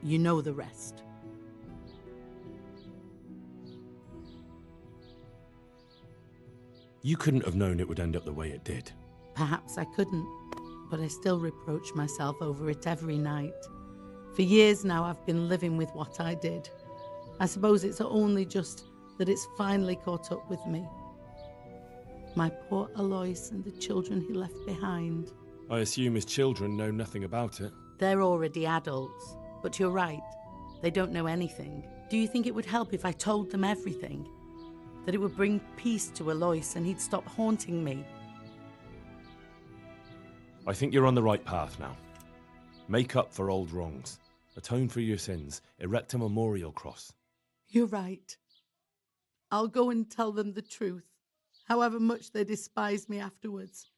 You know the rest. You couldn't have known it would end up the way it did. Perhaps I couldn't, but I still reproach myself over it every night. For years now, I've been living with what I did. I suppose it's only just that it's finally caught up with me. My poor Alois and the children he left behind. I assume his children know nothing about it. They're already adults, but you're right. They don't know anything. Do you think it would help if I told them everything? That it would bring peace to Alois and he'd stop haunting me? I think you're on the right path now. Make up for old wrongs. Atone for your sins. Erect a memorial cross. You're right. I'll go and tell them the truth, however much they despise me afterwards.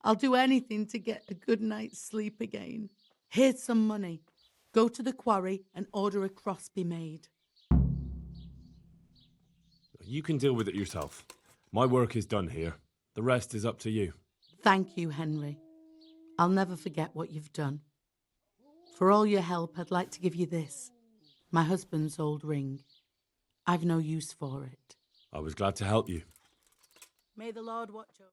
I'll do anything to get a good night's sleep again. Here's some money. Go to the quarry and order a cross be made. You can deal with it yourself. My work is done here. The rest is up to you. Thank you, Henry. I'll never forget what you've done. For all your help, I'd like to give you this. My husband's old ring. I've no use for it. I was glad to help you. May the Lord watch over.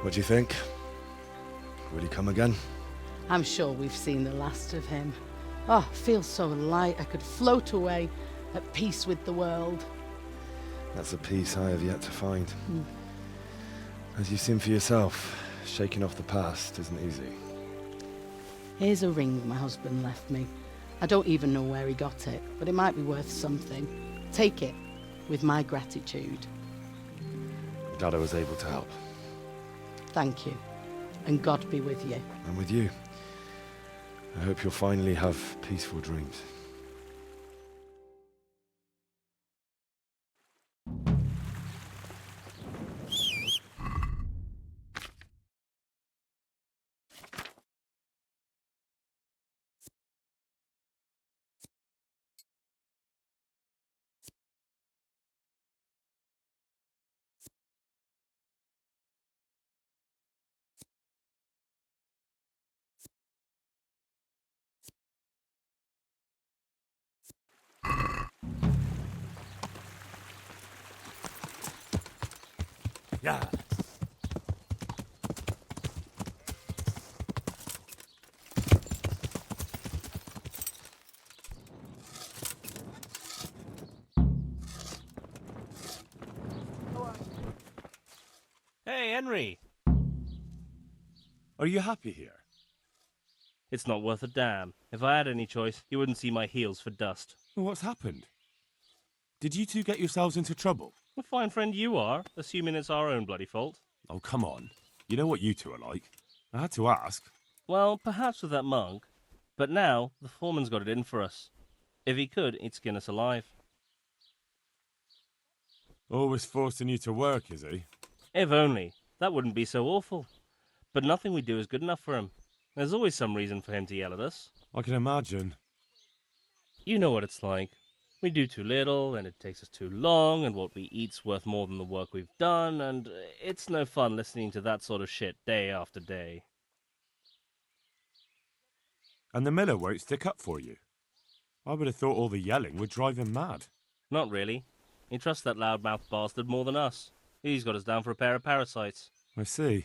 What do you think? Will he come again? I'm sure we've seen the last of him. Oh, I feel so light I could float away at peace with the world. That's a peace I have yet to find. As you've seen for yourself, shaking off the past isn't easy. Here's a ring my husband left me. I don't even know where he got it, but it might be worth something. Take it, with my gratitude. Glad I was able to help. Thank you, and God be with you. And with you. I hope you'll finally have peaceful dreams. Yeah. Hey, Henry! Are you happy here? It's not worth a damn. If I had any choice, you wouldn't see my heels for dust. What's happened? Did you two get yourselves into trouble? A fine friend you are, assuming it's our own bloody fault. Oh, come on. You know what you two are like. I had to ask. Well, perhaps with that monk. But now, the foreman's got it in for us. If he could, he'd skin us alive. Always forcing you to work, is he? If only. That wouldn't be so awful. But nothing we do is good enough for him. There's always some reason for him to yell at us. I can imagine. You know what it's like. We do too little, and it takes us too long, and what we eat's worth more than the work we've done, and it's no fun listening to that sort of shit day after day. And the miller won't stick up for you. I would have thought all the yelling would drive him mad. Not really. He trusts that loudmouth bastard more than us. He's got us down for a pair of parasites. I see.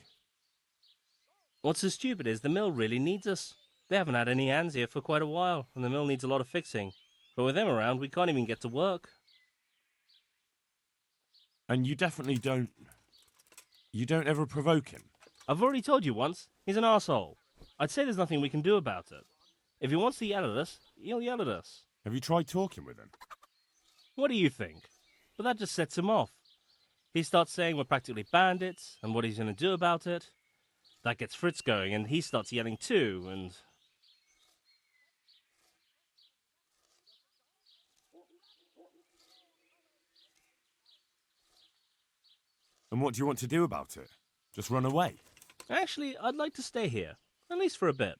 What's so stupid is the mill really needs us. They haven't had any hands here for quite a while, and the mill needs a lot of fixing. But with them around, we can't even get to work. And you definitely don't... You don't ever provoke him? I've already told you once, he's an arsehole. I'd say there's nothing we can do about it. If he wants to yell at us, he'll yell at us. Have you tried talking with him? What do you think? But that just sets him off. He starts saying we're practically bandits, and what he's going to do about it. That gets Fritz going, and he starts yelling too, and... And what do you want to do about it? Just run away? Actually, I'd like to stay here, at least for a bit.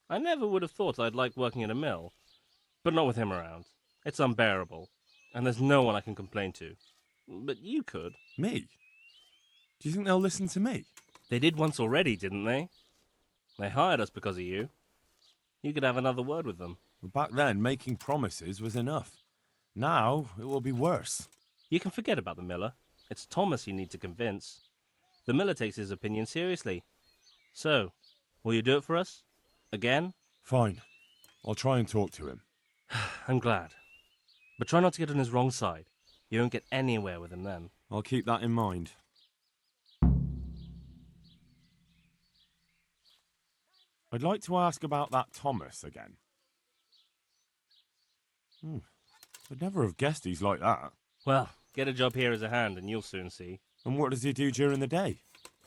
I never would have thought I'd like working in a mill, but not with him around. It's unbearable, and there's no one I can complain to. But you could. Me? Do you think they'll listen to me? They did once already, didn't they? They hired us because of you. You could have another word with them. Back then, making promises was enough. Now, it will be worse. You can forget about the miller. It's Thomas you need to convince. The miller takes his opinion seriously. So, will you do it for us? Again? Fine. I'll try and talk to him. I'm glad. But try not to get on his wrong side. You won't get anywhere with him then. I'll keep that in mind. I'd like to ask about that Thomas again. I'd never have guessed he's like that. Well, get a job here as a hand and you'll soon see. And what does he do during the day?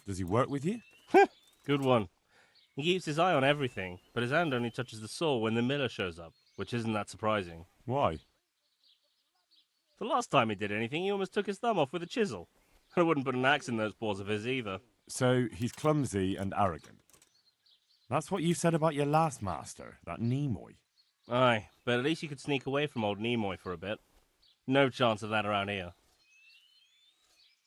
Does he work with you? Good one. He keeps his eye on everything, but his hand only touches the saw when the miller shows up, which isn't that surprising. Why? The last time he did anything, he almost took his thumb off with a chisel. I wouldn't put an axe in those paws of his either. So he's clumsy and arrogant. That's what you said about your last master, that Nimoy. Aye, but at least you could sneak away from old Nimoy for a bit. No chance of that around here.